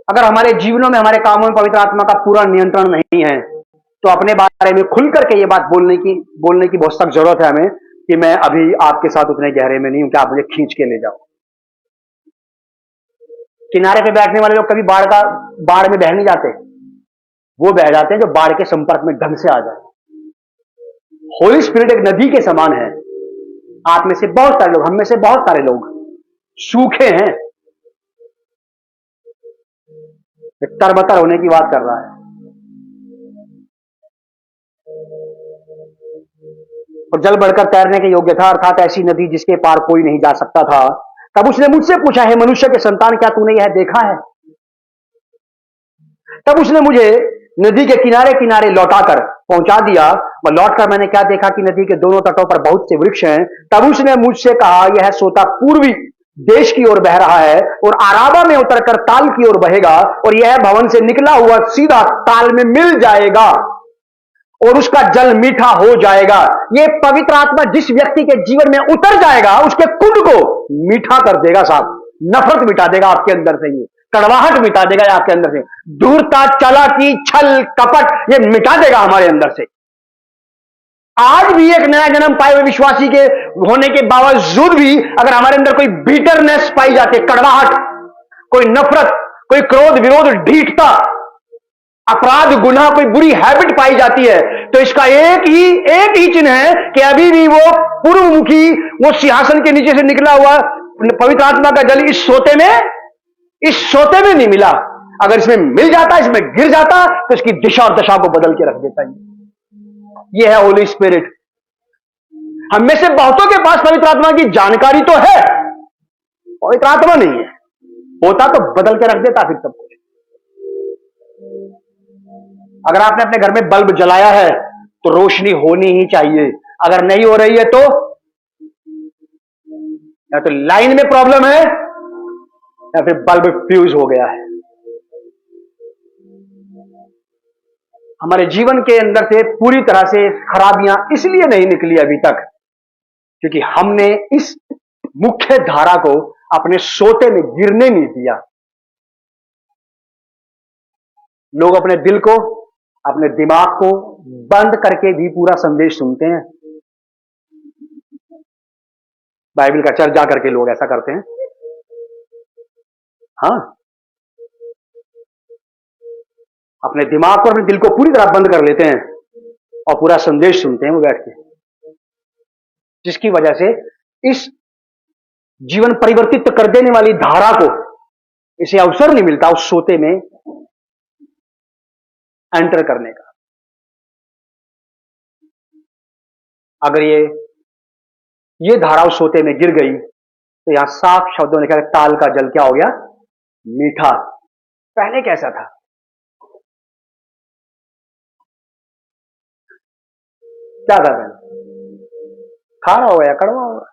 अगर हमारे जीवनों में, हमारे कामों में पवित्र आत्मा का पूरा नियंत्रण नहीं है तो अपने बारे में खुल करके ये बात बोलने की बहुत सख्त जरूरत है हमें कि मैं अभी आपके साथ उतने गहरे में नहीं हूं कि आप मुझे खींच के ले जाओ। किनारे पे बैठने वाले लोग कभी बाढ़ में बह नहीं जाते, वो बह जाते हैं जो बाढ़ के संपर्क में ढंग से आ जाए। होली स्पिरिट एक नदी के समान है। आप में से बहुत सारे लोग, हम में से बहुत सारे लोग सूखे हैं, तरबतर होने की बात कर रहा है। और जल बढ़कर तैरने के योग्य था, अर्थात ऐसी नदी जिसके पार कोई नहीं जा सकता था। तब उसने मुझसे पूछा, है मनुष्य के संतान, क्या तूने यह देखा है? तब उसने मुझे नदी के किनारे किनारे लौटाकर पहुंचा दिया। और लौटकर मैंने क्या देखा कि नदी के दोनों तटों पर बहुत से वृक्ष हैं। तब उसने मुझसे कहा, यह सोता पूर्वी देश की ओर बह रहा है और आराबा में उतरकर ताल की ओर बहेगा, और यह भवन से निकला हुआ सीधा ताल में मिल जाएगा और उसका जल मीठा हो जाएगा। ये पवित्र आत्मा जिस व्यक्ति के जीवन में उतर जाएगा उसके कुंड को मीठा कर देगा साहब। नफरत मिटा देगा आपके अंदर से, ये कड़वाहट मिटा देगा आपके अंदर से, दूरता, चालाकी, छल कपट, ये मिटा देगा हमारे अंदर से। आज भी एक नया जन्म पाए हुए विश्वासी के होने के बावजूद भी अगर हमारे अंदर कोई बीटरनेस पाई जाती है, कड़वाहट, कोई नफरत, कोई क्रोध, विरोध, ढीठता, अपराध, गुनाह, कोई बुरी हैबिट पाई जाती है, तो इसका एक ही चिन्ह है कि अभी भी वो पूर्वमुखी, वो सिंहासन के नीचे से निकला हुआ पवित्र आत्मा का जल इस सोते में नहीं मिला। अगर इसमें मिल जाता, इसमें गिर जाता, तो इसकी दिशा और दशा को बदल के रख देता है। ये है होली स्पिरिट। हम में से बहुतों के पास पवित्र आत्मा की जानकारी तो है, पवित्र आत्मा नहीं है। होता तो बदल के रख देता फिर सब कुछ। अगर आपने अपने घर में बल्ब जलाया है तो रोशनी होनी ही चाहिए। अगर नहीं हो रही है तो या तो लाइन में प्रॉब्लम है या फिर बल्ब फ्यूज हो गया है। हमारे जीवन के अंदर से पूरी तरह से खराबियां इसलिए नहीं निकली अभी तक क्योंकि हमने इस मुख्य धारा को अपने सोते में गिरने नहीं दिया। लोग अपने दिल को, अपने दिमाग को बंद करके भी पूरा संदेश सुनते हैं। बाइबल का चर्च जा करके लोग ऐसा करते हैं। हाँ, अपने दिमाग को, अपने दिल को पूरी तरह बंद कर लेते हैं और पूरा संदेश सुनते हैं वो बैठ के, जिसकी वजह से इस जीवन परिवर्तित कर देने वाली धारा को इसे अवसर नहीं मिलता उस सोते में एंटर करने का। अगर ये धारा उस सोते में गिर गई तो यहां साफ शब्दों ने कहा, ताल का जल क्या हो गया? मीठा। पहले कैसा था? क्या था पहले? खारा हो गया, कड़वा हो गया।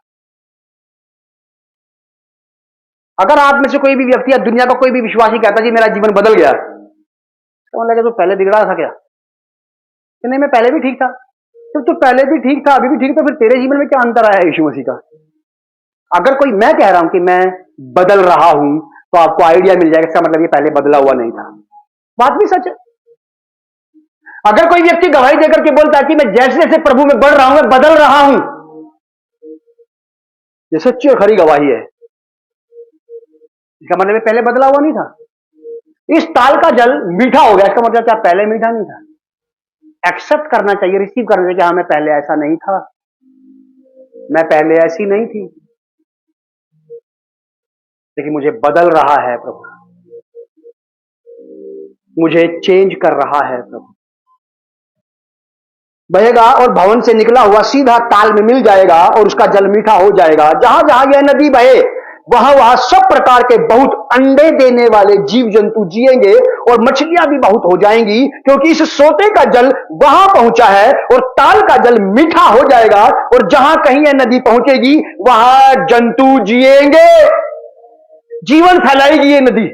अगर आप में से कोई भी व्यक्ति या दुनिया का कोई भी विश्वासी कहता जी मेरा जीवन बदल गया, तो लगे तो पहले बिगड़ा था क्या? कि नहीं, मैं पहले भी ठीक था। तो पहले भी ठीक था, अभी भी ठीक, तो फिर तेरे जीवन में क्या अंतर आया यीशु मसीह का? अगर कोई, मैं कह रहा हूं कि मैं बदल रहा हूं, तो आपको आइडिया मिल जाएगा इसका मतलब ये पहले बदला हुआ नहीं था। बात भी सच है। अगर कोई व्यक्ति गवाही देकर के बोलता है कि मैं जैसे जैसे प्रभु में बढ़ रहा हूं, मैं बदल रहा हूं, ये सच्ची और खरी गवाही है। इसका मतलब पहले बदला हुआ नहीं था। इस ताल का जल मीठा हो गया, इसका मतलब क्या पहले मीठा नहीं था? एक्सेप्ट करना चाहिए, रिसीव करना चाहिए कि हाँ मैं पहले ऐसा नहीं था, मैं पहले ऐसी नहीं थी, लेकिन मुझे बदल रहा है प्रभु, मुझे चेंज कर रहा है प्रभु। बहेगा और भवन से निकला हुआ सीधा ताल में मिल जाएगा और उसका जल मीठा हो जाएगा। जहां जहां यह नदी बहे वहां वहां सब प्रकार के बहुत अंडे देने वाले जीव जंतु जिएंगे और मछलियां भी बहुत हो जाएंगी, क्योंकि इस सोते का जल वहां पहुंचा है और ताल का जल मीठा हो जाएगा। और जहां कहीं यह नदी पहुंचेगी वहां जंतु जिएंगे, जीवन फैलाएगी ये नदी,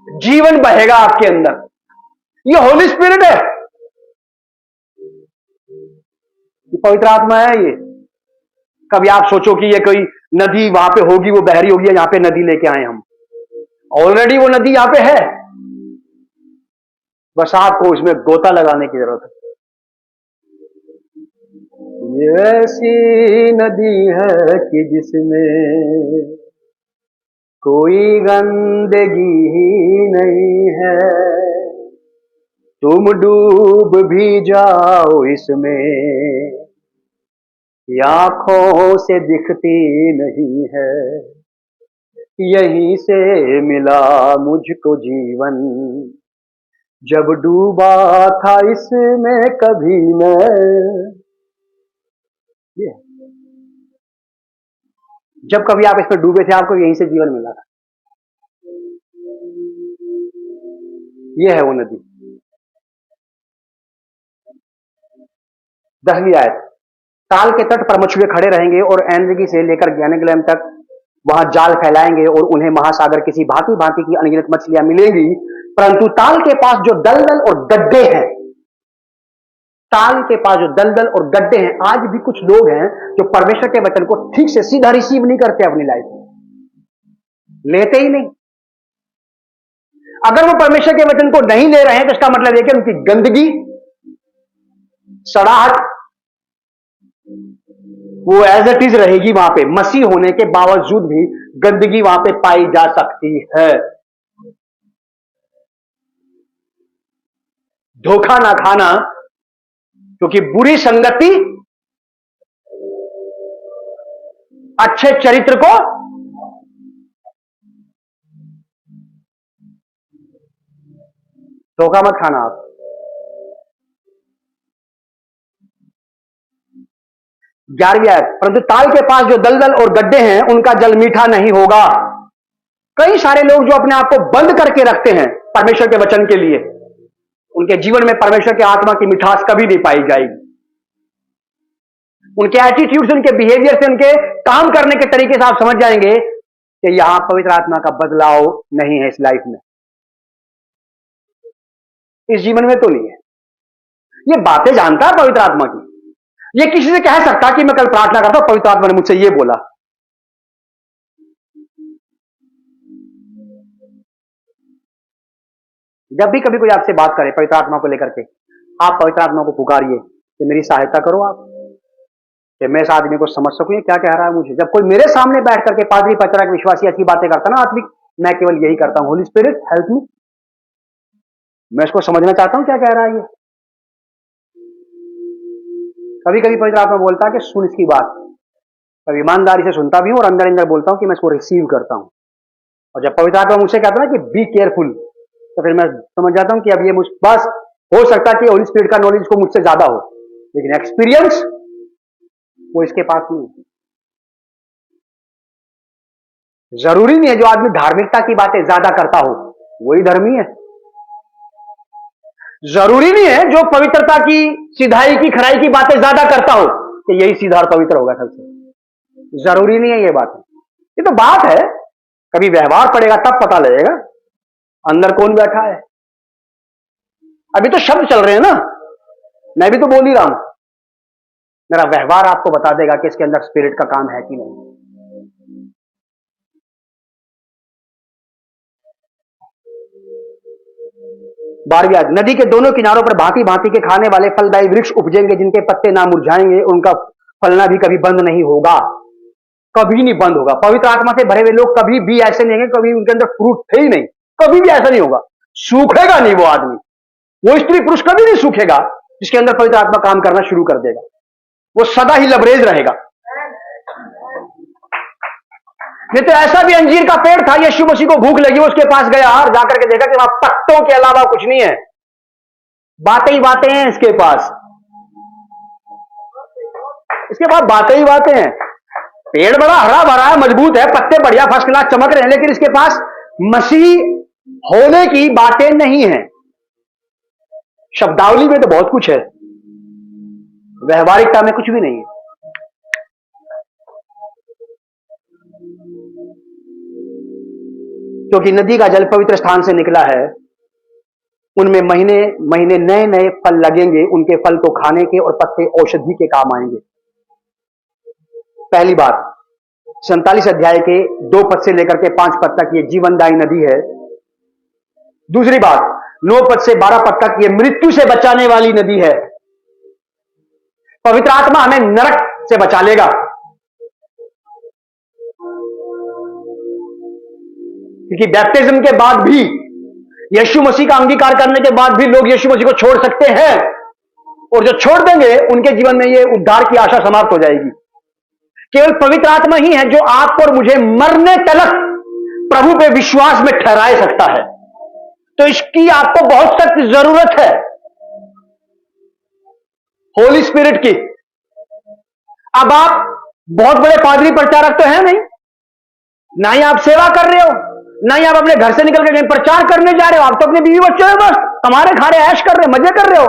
जीवन बहेगा आपके अंदर। ये होली स्पिरिट है, ये पवित्र आत्मा है। ये कभी आप सोचो कि ये कोई नदी वहां पे होगी, वो बहरी होगी, यहां पे नदी लेके आए हम, ऑलरेडी वो नदी यहां पे है, बस आपको उसमें गोता लगाने की जरूरत है। ये ऐसी नदी है कि जिसमें कोई गंदगी ही नहीं है, तुम डूब भी जाओ इसमें, आंखों से दिखती नहीं है, यहीं से मिला मुझको जीवन, जब डूबा था इसमें कभी मैं। जब कभी आप इसमें डूबे थे आपको यहीं से जीवन मिला था। यह है वो नदी। 10वीं आयत, ताल के तट पर मछुए खड़े रहेंगे और एनरिगी से लेकर ज्ञानग्लैम तक वहां जाल फैलाएंगे और उन्हें महासागर किसी भांति भांति की अनगिनत मछलियां मिलेंगी, परंतु ताल के पास जो दलदल और गड्ढे हैं, ताल के पास जो दलदल और गड्ढे हैं, आज भी कुछ लोग हैं जो परमेश्वर के वचन को ठीक से सीधा रिसीव नहीं करते अपनी लाइफ में, लेते ही नहीं। अगर वो परमेश्वर के वचन को नहीं ले रहे हैं तो इसका मतलब है कि उनकी गंदगी, सड़ाहट वो एज इट इज रहेगी वहां पे, मसीह होने के बावजूद भी गंदगी वहां पे पाई जा सकती है। धोखा ना खाना, क्योंकि बुरी संगति अच्छे चरित्र को धोखा मत खाना आप। 11वीं आयत, परंतु ताल के पास जो दलदल और गड्ढे हैं उनका जल मीठा नहीं होगा। कई सारे लोग जो अपने आप को बंद करके रखते हैं परमेश्वर के वचन के लिए, उनके जीवन में परमेश्वर के आत्मा की मिठास कभी नहीं पाई जाएगी। उनके एटीट्यूड से, उनके बिहेवियर से, उनके काम करने के तरीके से आप समझ जाएंगे कि यहां पवित्र आत्मा का बदलाव नहीं है इस लाइफ में, इस जीवन में तो नहीं है। ये बातें जानता है पवित्र आत्मा की, ये किसी से कह सकता कि मैं कल प्रार्थना करता हूं, पवित्र आत्मा ने मुझसे ये बोला। जब भी कभी कोई आपसे बात करे पवित्र आत्मा को लेकर के, आप पवित्र आत्मा को पुकारिए कि मेरी सहायता करो आप, कि मैं इस आदमी को समझ सकूं ये क्या कह रहा है मुझे। जब कोई मेरे सामने बैठ करके पादरी पत्रक विश्वासी ऐसी बातें करता ना आत्मिक, मैं केवल यही करता हूं, होली स्पिरिट हेल्प मी, मैं इसको समझना चाहता हूं क्या कह रहा है ये। कभी कभी पवित्र आत्मा बोलता है कि सुन इसकी बात, कभी ईमानदारी से सुनता भी हूं और अंदर अंदर बोलता हूं कि मैं इसको रिसीव करता हूं। और जब पवित्र आत्मा मुझसे कहता है ना कि बी केयरफुल, तो फिर मैं समझ जाता हूं कि अब ये मुझ बस हो सकता है कि होली स्पिरिट का नॉलेज को मुझसे ज्यादा हो, लेकिन एक्सपीरियंस वो इसके पास नहीं है। जरूरी नहीं है जो आदमी धार्मिकता की बातें ज्यादा करता हो वही धर्मी है, जरूरी नहीं है जो पवित्रता की, सीधाई की, खराई की बातें ज्यादा करता हो कि यही सीधा और पवित्र होगा सबसे, जरूरी नहीं है ये बात। ये तो बात है, कभी व्यवहार पड़ेगा तब पता लगेगा अंदर कौन बैठा है। अभी तो शब्द चल रहे हैं ना, मैं भी तो बोल ही रहा हूं, मेरा व्यवहार आपको बता देगा कि इसके अंदर स्पिरिट का काम है कि नहीं। बारहवीं, नदी के दोनों किनारों पर भांति भांति के खाने वाले फलदायी वृक्ष उपजेंगे, जिनके पत्ते ना मुरझाएंगे, उनका फलना भी कभी बंद नहीं होगा, कभी नहीं बंद होगा। पवित्र आत्मा से भरे हुए लोग कभी भी ऐसे नहीं है, कभी उनके अंदर फ्रूट थे ही नहीं, कभी भी ऐसा नहीं होगा, सूखेगा नहीं वो आदमी, वो स्त्री पुरुष कभी नहीं सूखेगा जिसके अंदर पवित्र आत्मा काम करना शुरू कर देगा, वो सदा ही लबरेज रहेगा। नहीं तो ऐसा भी अंजीर का पेड़ था, यीशु मसीह को भूख लगी, वो उसके पास गया और जाकर के देखा कि वहां पत्तों के अलावा कुछ नहीं है, बातें ही बातें हैं इसके पास, इसके पास बातें ही बातें हैं। पेड़ बड़ा हरा भरा है, मजबूत है, पत्ते बढ़िया फर्स्ट क्लास चमक रहे हैं, लेकिन इसके पास मसीह होने की बातें नहीं है। शब्दावली में तो बहुत कुछ है, व्यवहारिकता में कुछ भी नहीं है। क्योंकि नदी का जल पवित्र स्थान से निकला है, उनमें महीने महीने नए नए फल लगेंगे, उनके फल तो खाने के और पत्ते औषधि के काम आएंगे। पहली बात, 47 अध्याय के 2 पद से लेकर के 5 पद तक ये जीवनदायी नदी है। दूसरी बात, 9 पद से 12 पद तक ये मृत्यु से बचाने वाली नदी है। पवित्र आत्मा हमें नरक से बचा लेगा। क्योंकि बैप्टिज्म के बाद भी, यीशु मसीह का अंगीकार करने के बाद भी लोग यीशु मसीह को छोड़ सकते हैं, और जो छोड़ देंगे उनके जीवन में ये उद्धार की आशा समाप्त हो जाएगी। केवल पवित्र आत्मा ही है जो आपको और मुझे मरने तलक प्रभु पे विश्वास में ठहराए सकता है। तो इसकी आपको बहुत सख्त जरूरत है, होली स्पिरिट की। अब आप बहुत बड़े पादरी प्रचारक तो हैं नहीं, ना ही आप सेवा कर रहे हो, ना ही आप अपने घर से निकल के प्रचार करने जा रहे हो। आप तो अपने बीवी बच्चों में बस कमारे खा रहे, ऐश कर रहे, मजे कर रहे हो।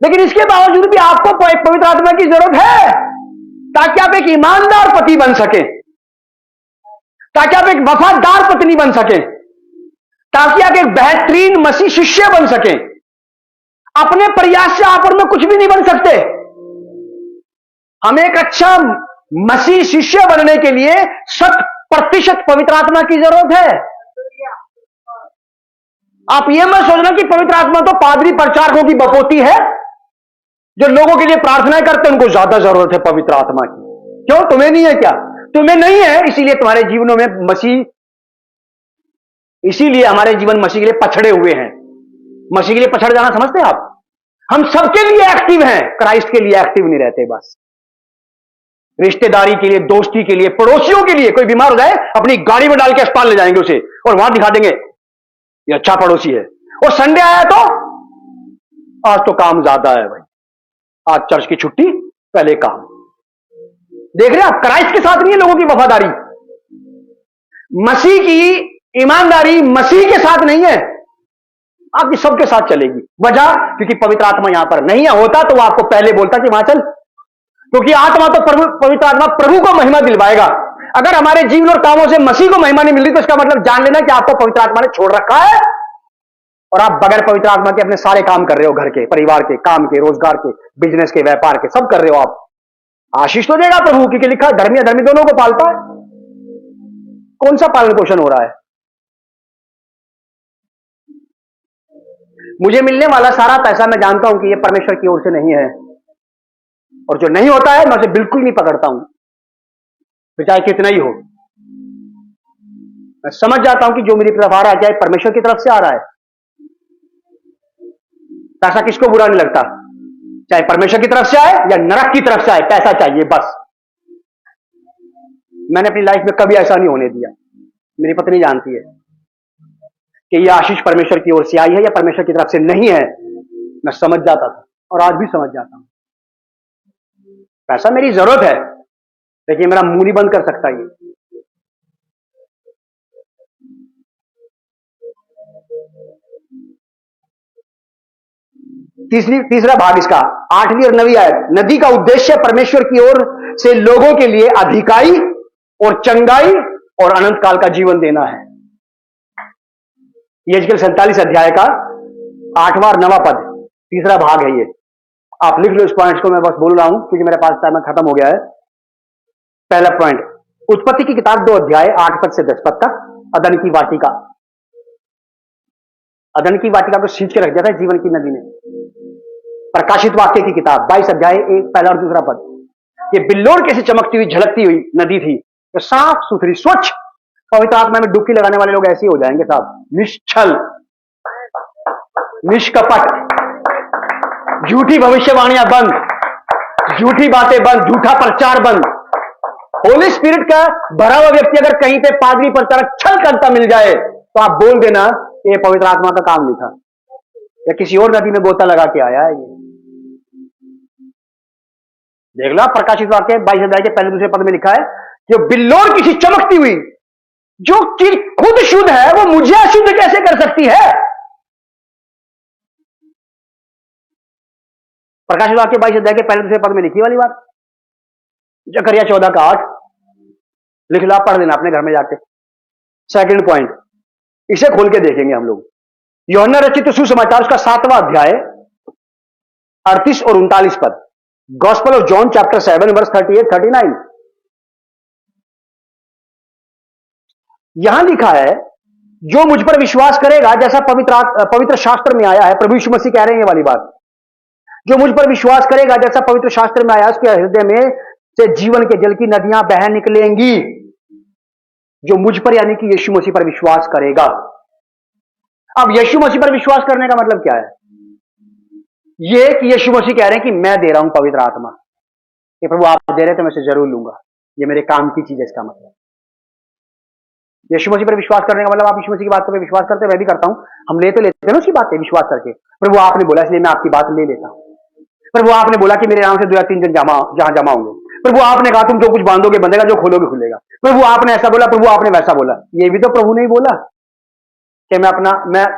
लेकिन इसके बावजूद भी आपको पवित्र आत्मा की जरूरत है, ताकि आप एक ईमानदार पति बन सके, ताकि आप एक वफादार पत्नी बन सके, ताकि आप एक बेहतरीन मसीह शिष्य बन सके। अपने प्रयास से आप और में कुछ भी नहीं बन सकते। हमें एक अच्छा मसीह शिष्य बनने के लिए 100% पवित्र आत्मा की जरूरत है। आप यह मत सोचना कि पवित्र आत्मा तो पादरी प्रचारकों की बपोती है, जो लोगों के लिए प्रार्थनाएं करते हैं, उनको ज्यादा जरूरत है पवित्र आत्मा की। क्यों, तुम्हें नहीं है क्या? तुम्हें नहीं है, इसीलिए तुम्हारे जीवनों में मसीह, इसीलिए हमारे जीवन मसीह के लिए पछड़े हुए हैं। मसीह के लिए पछड़ जाना समझते हैं आप? हम सबके लिए एक्टिव हैं, क्राइस्ट के लिए एक्टिव नहीं रहते। बस रिश्तेदारी के लिए, दोस्ती के लिए, पड़ोसियों के लिए, कोई बीमार हो जाए अपनी गाड़ी में डाल के अस्पताल ले जाएंगे उसे, और वहां दिखा देंगे ये अच्छा पड़ोसी है। और संडे आया तो आज तो काम ज्यादा है भाई, आज चर्च की छुट्टी, पहले काम। देख रहे हैं आप, क्राइस्ट के साथ नहीं है लोगों की वफादारी। मसीह की ईमानदारी मसीह के साथ नहीं है, आपकी सबके साथ चलेगी। वजह, क्योंकि पवित्र आत्मा यहां पर नहीं है। होता तो वो आपको पहले बोलता कि वहां चल, क्योंकि आत्मा तो पवित्र आत्मा प्रभु को महिमा दिलवाएगा। अगर हमारे जीवन और कामों से मसीह को महिमा नहीं मिल रही, तो इसका मतलब जान लेना कि आपको पवित्र आत्मा ने छोड़ रखा है, और आप बगैर पवित्र आत्मा के अपने सारे काम कर रहे हो, घर के, परिवार के, काम के, रोजगार के, बिजनेस के, व्यापार के, सब कर रहे हो आप। आशीष तो देगा प्रभु, क्योंकि लिखा धर्मी अधर्मी दोनों को पालता है। कौन सा पालन पोषण हो रहा है? मुझे मिलने वाला सारा पैसा मैं जानता हूं कि यह परमेश्वर की ओर से नहीं है, और जो नहीं होता है मैं उसे बिल्कुल नहीं पकड़ता हूं, फिर चाहे कितना ही हो। मैं समझ जाता हूं कि जो मेरी तरफ आ रहा है, चाहे परमेश्वर की तरफ से आ रहा है। पैसा किसको बुरा नहीं लगता, चाहे परमेश्वर की तरफ से आए या नरक की तरफ से आए, पैसा चाहिए बस। मैंने अपनी लाइफ में कभी ऐसा नहीं होने दिया। मेरी पत्नी जानती है कि यह आशीष परमेश्वर की ओर से आई है या परमेश्वर की तरफ से नहीं है। मैं समझ जाता था, और आज भी समझ जाता हूं। पैसा मेरी जरूरत है, लेकिन मेरा मुंह नहीं बंद कर सकता ये। तीसरा भाग इसका, 8वीं और 9वीं आयत। नदी का उद्देश्य परमेश्वर की ओर से लोगों के लिए अधिकाई और चंगाई और अनंत काल का जीवन देना है। यहेजकेल 47 अध्याय का 8वां और 9वां पद, तीसरा भाग है ये। आप लिख लो इस पॉइंट्स को, मैं बस बोल रहा हूं क्योंकि मेरे पास टाइम खत्म हो गया है। पहला पॉइंट, उत्पत्ति की किताब 2 अध्याय 8 पद से 10 पद तक, अदन की वाटिका। अदन की वाटिका को सींच के रख दिया था जीवन की नदी ने। प्रकाशित वाक्य की किताब 22 अध्याय 1 पहला और दूसरा पद, ये बिल्लोर कैसे चमकती हुई झलकती हुई नदी थी, तो साफ सुथरी स्वच्छ। पवित्र आत्मा में डुबकी लगाने वाले लोग ऐसे ही हो जाएंगे साहब, निश्चल, निष्कपट, झूठी भविष्यवाणियां बंद, झूठी बातें बंद, झूठा प्रचार बंद। होली स्पिरिट का भरा हुआ व्यक्ति अगर कहीं पे पादरी प्रचारक छल करता मिल जाए, तो आप बोल देना ये पवित्र आत्मा का काम नहीं था। या किसी और नदी में गोता लगा के आया है ये? देख लो प्रकाशित वाक्य 22 अध्याय के पहले दूसरे पद में लिखा है कि बिल्लोर किसी चमकती हुई जो चीज खुद शुद्ध है वो मुझे अशुद्ध कैसे कर सकती है? प्रकाशित वाक्य 22 अध्याय के पहले दूसरे पद में लिखी वाली बात, जकरिया 14 का 8 लिख लो, आप पढ़ लेना अपने घर में जाके। सेकंड पॉइंट, इसे खोल के देखेंगे हम लोग। यूहन्ना रचित सुसमाचार उसका 7वां अध्याय 38 और 39 पद। Gospel of John chapter 7 verse 38-39। यहां लिखा है जो मुझ पर विश्वास करेगा, जैसा पवित्र शास्त्र में आया है, प्रभु यीशु मसीह कह रहे हैं ये वाली बात, जो मुझ पर विश्वास करेगा जैसा पवित्र शास्त्र में आया, उसके हृदय में से जीवन के जल की नदियां बह निकलेंगी। जो मुझ पर यानी कि यीशु मसीह पर विश्वास करेगा। अब यीशु मसीह पर विश्वास करने का मतलब क्या है? यह कि यीशु मसीह कह रहे हैं कि मैं दे रहा हूं पवित्र आत्मा, कि प्रभु आप दे रहे तो मैं इसे जरूर लूंगा, ये मेरे काम की चीज है। इसका मतलब यीशु मसीह पर विश्वास करने का मतलब आप यीशु मसीह की बातों पर विश्वास करते हैं, मैं भी करता हूं, हम ले तो लेते हैं ना उसकी बातें विश्वास करके। प्रभु आपने बोला इसलिए मैं आपकी बात ले लेता हूं। प्रभु आपने बोला कि मेरे नाम से 2 या 3 जन जहां जमा होंगे। प्रभु आपने कहा तुम जो कुछ बांधोगे बंधेगा, जो खोलोगे खुलेगा। प्रभु आपने ऐसा बोला, प्रभु आपने वैसा बोला। ये भी तो प्रभु ने ही बोला कि मैं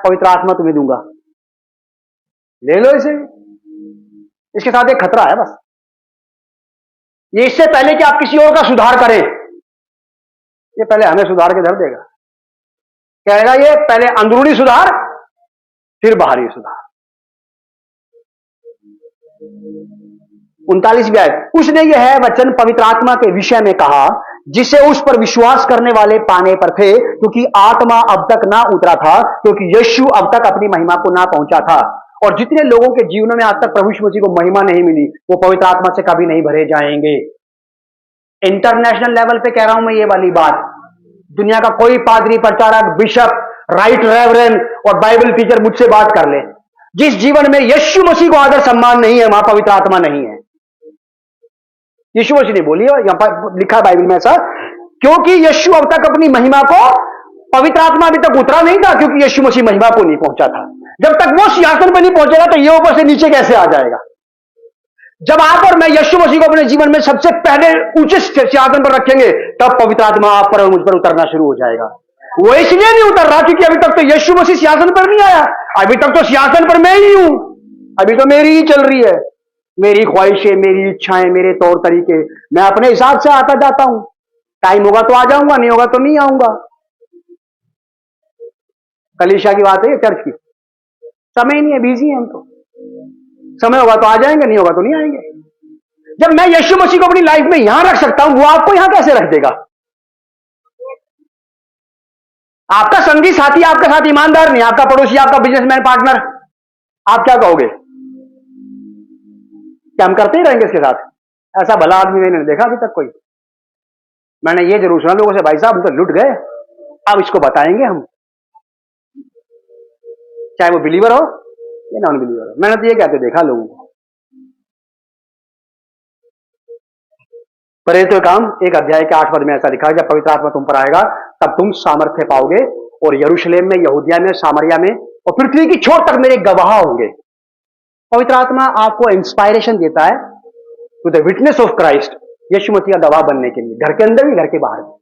पवित्र आत्मा तुम्हें दूंगा, ले लो इसे। इसके साथ एक खतरा है बस, ये इससे पहले कि आप किसी और का सुधार करें, ये पहले हमें सुधार के धर देगा। कहेगा ये पहले अंदरूनी सुधार फिर बाहरी सुधार। 39वीं आयत, उसने यह वचन पवित्र आत्मा के विषय में कहा जिसे उस पर विश्वास करने वाले पाने पर थे, क्योंकि आत्मा अब तक ना उतरा था, क्योंकि यीशु अब तक अपनी महिमा को ना पहुंचा था। और जितने लोगों के जीवनों में आज तक प्रभु यीशु मसीह को महिमा नहीं मिली, वो पवित्र आत्मा से कभी नहीं भरे जाएंगे। इंटरनेशनल लेवल पे कह रहा हूं मैं ये वाली बात। दुनिया का कोई पादरी, प्रचारक, बिशप, राइट रेवरेंड और बाइबल टीचर मुझसे बात कर ले, जिस जीवन में यीशु मसीह को आदर सम्मान नहीं है, वहां पवित्र आत्मा नहीं है। यीशु मसीह ने बोली, और यहां पर लिखा बाइबल में ऐसा, क्योंकि यीशु अब तक अपनी महिमा को, पवित्र आत्मा अभी तक उतरा नहीं था, क्योंकि यीशु मसीह महिमा को नहीं पहुंचा था। जब तक वो सिंहासन पर नहीं पहुंचेगा तो ये ऊपर से नीचे कैसे आ जाएगा? जब आप और मैं यीशु मसीह को अपने जीवन में सबसे पहले ऊंचे सिंहासन पर रखेंगे, तब पवित्र आत्मा आप पर और मुझ पर उतरना शुरू हो जाएगा। वो इसलिए नहीं उतर रहा क्योंकि अभी तक तो यीशु मसीह सिंहासन पर नहीं आया। अभी तक तो सिंहासन पर मैं ही हूं, अभी तो मेरी ही चल रही है, मेरी ख्वाहिशें, मेरी इच्छाएं, मेरे तौर तरीके, मैं अपने हिसाब से आता जाता हूं। टाइम होगा तो आ जाऊंगा, नहीं होगा तो नहीं आऊंगा। कलीसिया की बात है ये, चर्च की। समय ही नहीं है, बिजी है हम तो। समय होगा तो आ जाएंगे, नहीं होगा तो नहीं आएंगे। जब मैं यीशु मसीह को अपनी लाइफ में यहां रख सकता हूं, वो आपको यहां कैसे रख देगा? आपका संगी साथी आपके साथ ईमानदार नहीं, आपका पड़ोसी, आपका बिजनेसमैन पार्टनर, आप क्या कहोगे? क्या हम करते ही रहेंगे इसके साथ? ऐसा भला आदमी मैंने देखा अभी तक कोई। मैंने ये जरूर सुना लोगों से, भाई साहब हम तो लुट गए, अब इसको बताएंगे हम, चाहे वो बिलीवर हो या नॉन बिलीवर हो। मैंने तो ये कहते देखा लोगों को। प्रेरितों का काम 1 अध्याय के 8 पद में ऐसा लिखा है, जब पवित्र आत्मा तुम पर आएगा तब तुम सामर्थ्य पाओगे और यरूशलेम में, यहूदिया में, सामरिया में और पृथ्वी की छोर तक मेरे गवाह होंगे। पवित्र आत्मा आपको इंस्पायरेशन देता है to the witness of Christ, यीशु मसीह का गवाह बनने के लिए, घर के अंदर भी, घर के बाहर भी,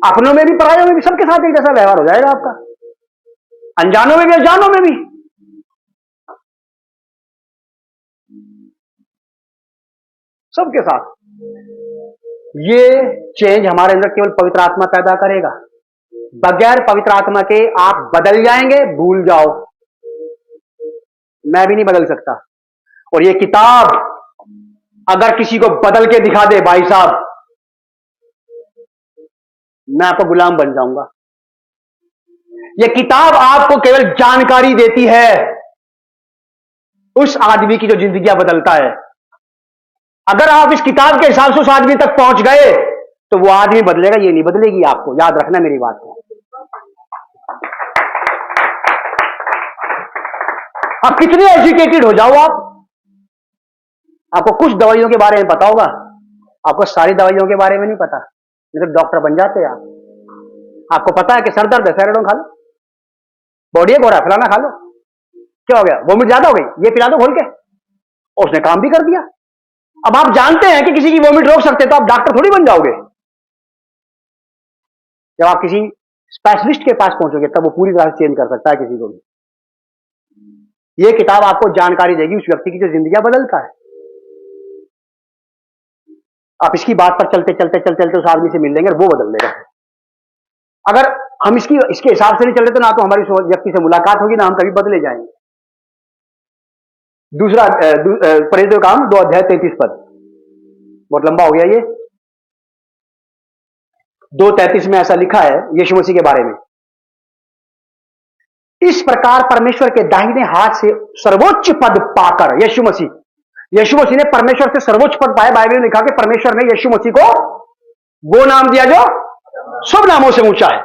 अपनों में भी, परायों में भी, सबके साथ एक जैसा व्यवहार हो जाएगा आपका, अनजानों में भी, अनजानों में भी। सबके साथ ये चेंज हमारे अंदर केवल पवित्र आत्मा पैदा करेगा। बगैर पवित्र आत्मा के आप बदल जाएंगे, भूल जाओ, मैं भी नहीं बदल सकता। और ये किताब अगर किसी को बदल के दिखा दे, भाई साहब, मैं आपका गुलाम बन जाऊंगा। ये किताब आपको केवल जानकारी देती है उस आदमी की जो जिंदगी बदलता है। अगर आप इस किताब के हिसाब से उस आदमी तक पहुंच गए तो वो आदमी बदलेगा, ये नहीं बदलेगी आपको, याद रखना मेरी बात को। आप कितने एजुकेटेड हो जाओ, आपको कुछ दवाइयों के बारे में पता होगा, आपको सारी दवाइयों के बारे में नहीं पता, नहीं तो डॉक्टर बन जाते आप। आपको पता है कि सर दर्द है, सैराडोन खा लो, बॉडी एक हो रहा है, फलाना खा लो, क्या हो गया, वोमिट ज्यादा हो गई, ये पिला दो खोल के, और उसने काम भी कर दिया। अब आप जानते हैं कि किसी की वोमिट रोक सकते हैं, तो आप डॉक्टर थोड़ी बन जाओगे। जब आप किसी स्पेशलिस्ट के पास पहुंचोगे तब वो पूरी तरह से चेंज कर सकता है किसी को भी। ये किताब आपको जानकारी देगी उस व्यक्ति की जो जिंदगी बदलता है। आप इसकी बात पर चलते चलते चलते चलते उस आदमी से मिल लेंगे और वो बदल देगा। अगर हम इसके हिसाब से नहीं चलते तो ना तो हमारी उस व्यक्ति से मुलाकात होगी, ना हम कभी बदले जाएंगे। दूसरा परिचय काम 2 अध्याय 33 पद, बहुत लंबा हो गया ये। 2:33 में ऐसा लिखा है यीशु मसीह के बारे में, इस प्रकार परमेश्वर के दाहिने हाथ से सर्वोच्च पद पाकर यीशु मसीह ने परमेश्वर से सर्वोच्च पद पाया। बाइबल में लिखा कि परमेश्वर ने यीशु मसीह को वो नाम दिया जो सब नामों से ऊंचा है।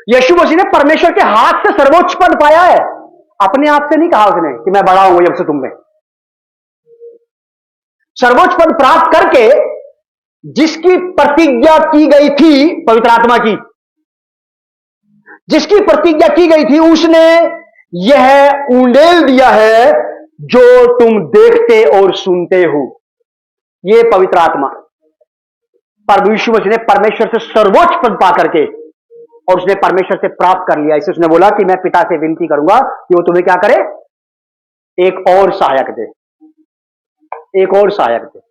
यीशु मसीह ने परमेश्वर के हाथ से सर्वोच्च पद पाया है, अपने आप से नहीं कहा उसने कि मैं बड़ा हूं जब से तुम में। सर्वोच्च पद प्राप्त करके जिसकी प्रतिज्ञा की गई थी पवित्र आत्मा की, जिसकी प्रतिज्ञा की गई थी, उसने यह उंडेल दिया है जो तुम देखते और सुनते हो। यह पवित्र आत्मा पर यीशु मसीह ने परमेश्वर से सर्वोच्च पद पा करके और उसने परमेश्वर से प्राप्त कर लिया। इसे उसने बोला कि मैं पिता से विनती करूंगा कि वो तुम्हें क्या करे, एक और सहायक दे, एक और सहायक दे।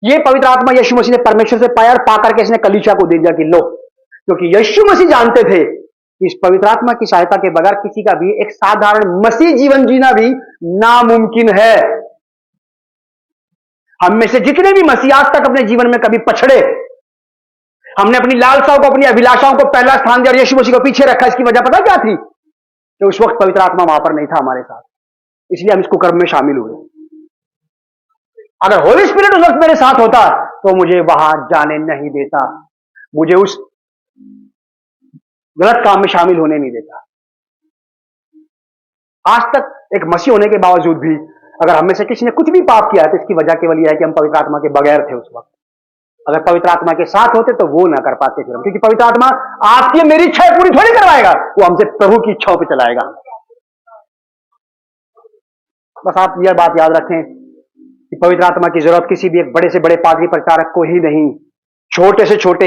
ये पवित्र आत्मा यीशु मसीह ने परमेश्वर से पाया और पाकर के इसने कलीसिया को दे दिया कि लो, क्योंकि यीशु मसीह जानते थे कि इस पवित्र आत्मा की सहायता के बगैर किसी का भी एक साधारण मसीह जीवन जीना भी नामुमकिन है। हम में से जितने भी मसीह आज तक अपने जीवन में कभी पछड़े, हमने अपनी लालसाओं को, अपनी अभिलाषाओं को पहला स्थान दिया और यीशु मसीह को पीछे रखा। इसकी वजह पता क्या थी? कि उस वक्त पवित्र आत्मा वहां पर नहीं था हमारे साथ, इसलिए हम इसको कर्म में शामिल हुए। अगर होली स्पिरिट उस वक्त मेरे साथ होता तो मुझे वहां जाने नहीं देता, मुझे उस गलत काम में शामिल होने नहीं देता। आज तक एक मसीह होने के बावजूद भी अगर हम में से किसी ने कुछ भी पाप किया है तो इसकी वजह केवल यह है कि हम पवित्र आत्मा के बगैर थे उस वक्त। अगर पवित्र आत्मा के साथ होते तो वो ना कर पाते फिर हम, क्योंकि पवित्र आत्मा आपकी मेरी इच्छा पूरी थोड़ी करवाएगा, वो हमसे प्रभु की इच्छाओं पे चलाएगा। बस आप यह बात याद रखें कि पवित्र आत्मा की जरूरत किसी भी एक बड़े से बड़े पादरी प्रचारक को ही नहीं, छोटे से छोटे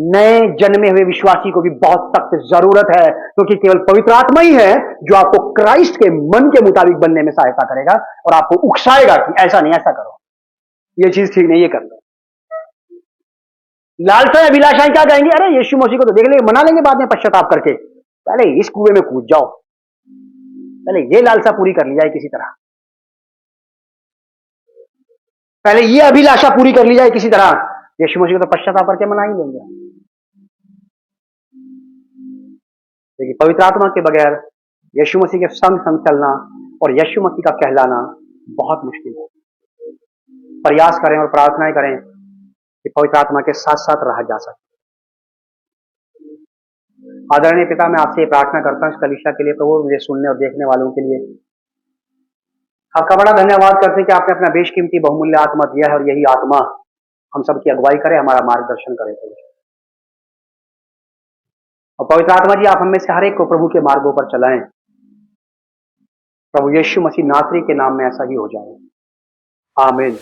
नए जन्मे हुए विश्वासी को भी बहुत सख्त जरूरत है, क्योंकि केवल पवित्र आत्मा ही है जो आपको क्राइस्ट के मन के मुताबिक बनने में सहायता करेगा और आपको उकसाएगा कि ऐसा नहीं, ऐसा करो, ये चीज ठीक नहीं, ये कर लो। लालसाएं अभिलाषाएं क्या कहेंगे, अरे यीशु मसीह को तो देख लेंगे, मना लेंगे बाद में पश्चाताप करके, पहले इस कुएं में कूद जाओ, पहले ये लालसा पूरी कर ली जाए किसी तरह, पहले ये अभिलाषा पूरी कर ली जाए किसी तरह। यीशु मसीह को तो पश्चाताप करके मना ही लेंगे। लेकिन पवित्र आत्मा के बगैर यीशु मसीह के संग संग चलना और यीशु मसीह का कहलाना बहुत मुश्किल है। प्रयास करें और प्रार्थनाएं करें कि पवित्र आत्मा के साथ साथ रहा जा सके। आदरणीय पिता, मैं आपसे प्रार्थना करता हूं इस कलीसिया के लिए, प्रभु मुझे सुनने और देखने वालों के लिए आपका बड़ा धन्यवाद करते हैं कि आपने अपना बेशकीमती बहुमूल्य आत्मा दिया है और यही आत्मा हम सबकी अगुवाई करे, हमारा मार्गदर्शन करे। और पवित्र आत्मा जी, आप हमें से हर एक को प्रभु के मार्गों पर चलाएं। प्रभु यीशु मसीह नासरी के नाम में ऐसा ही हो जाए, आमीन।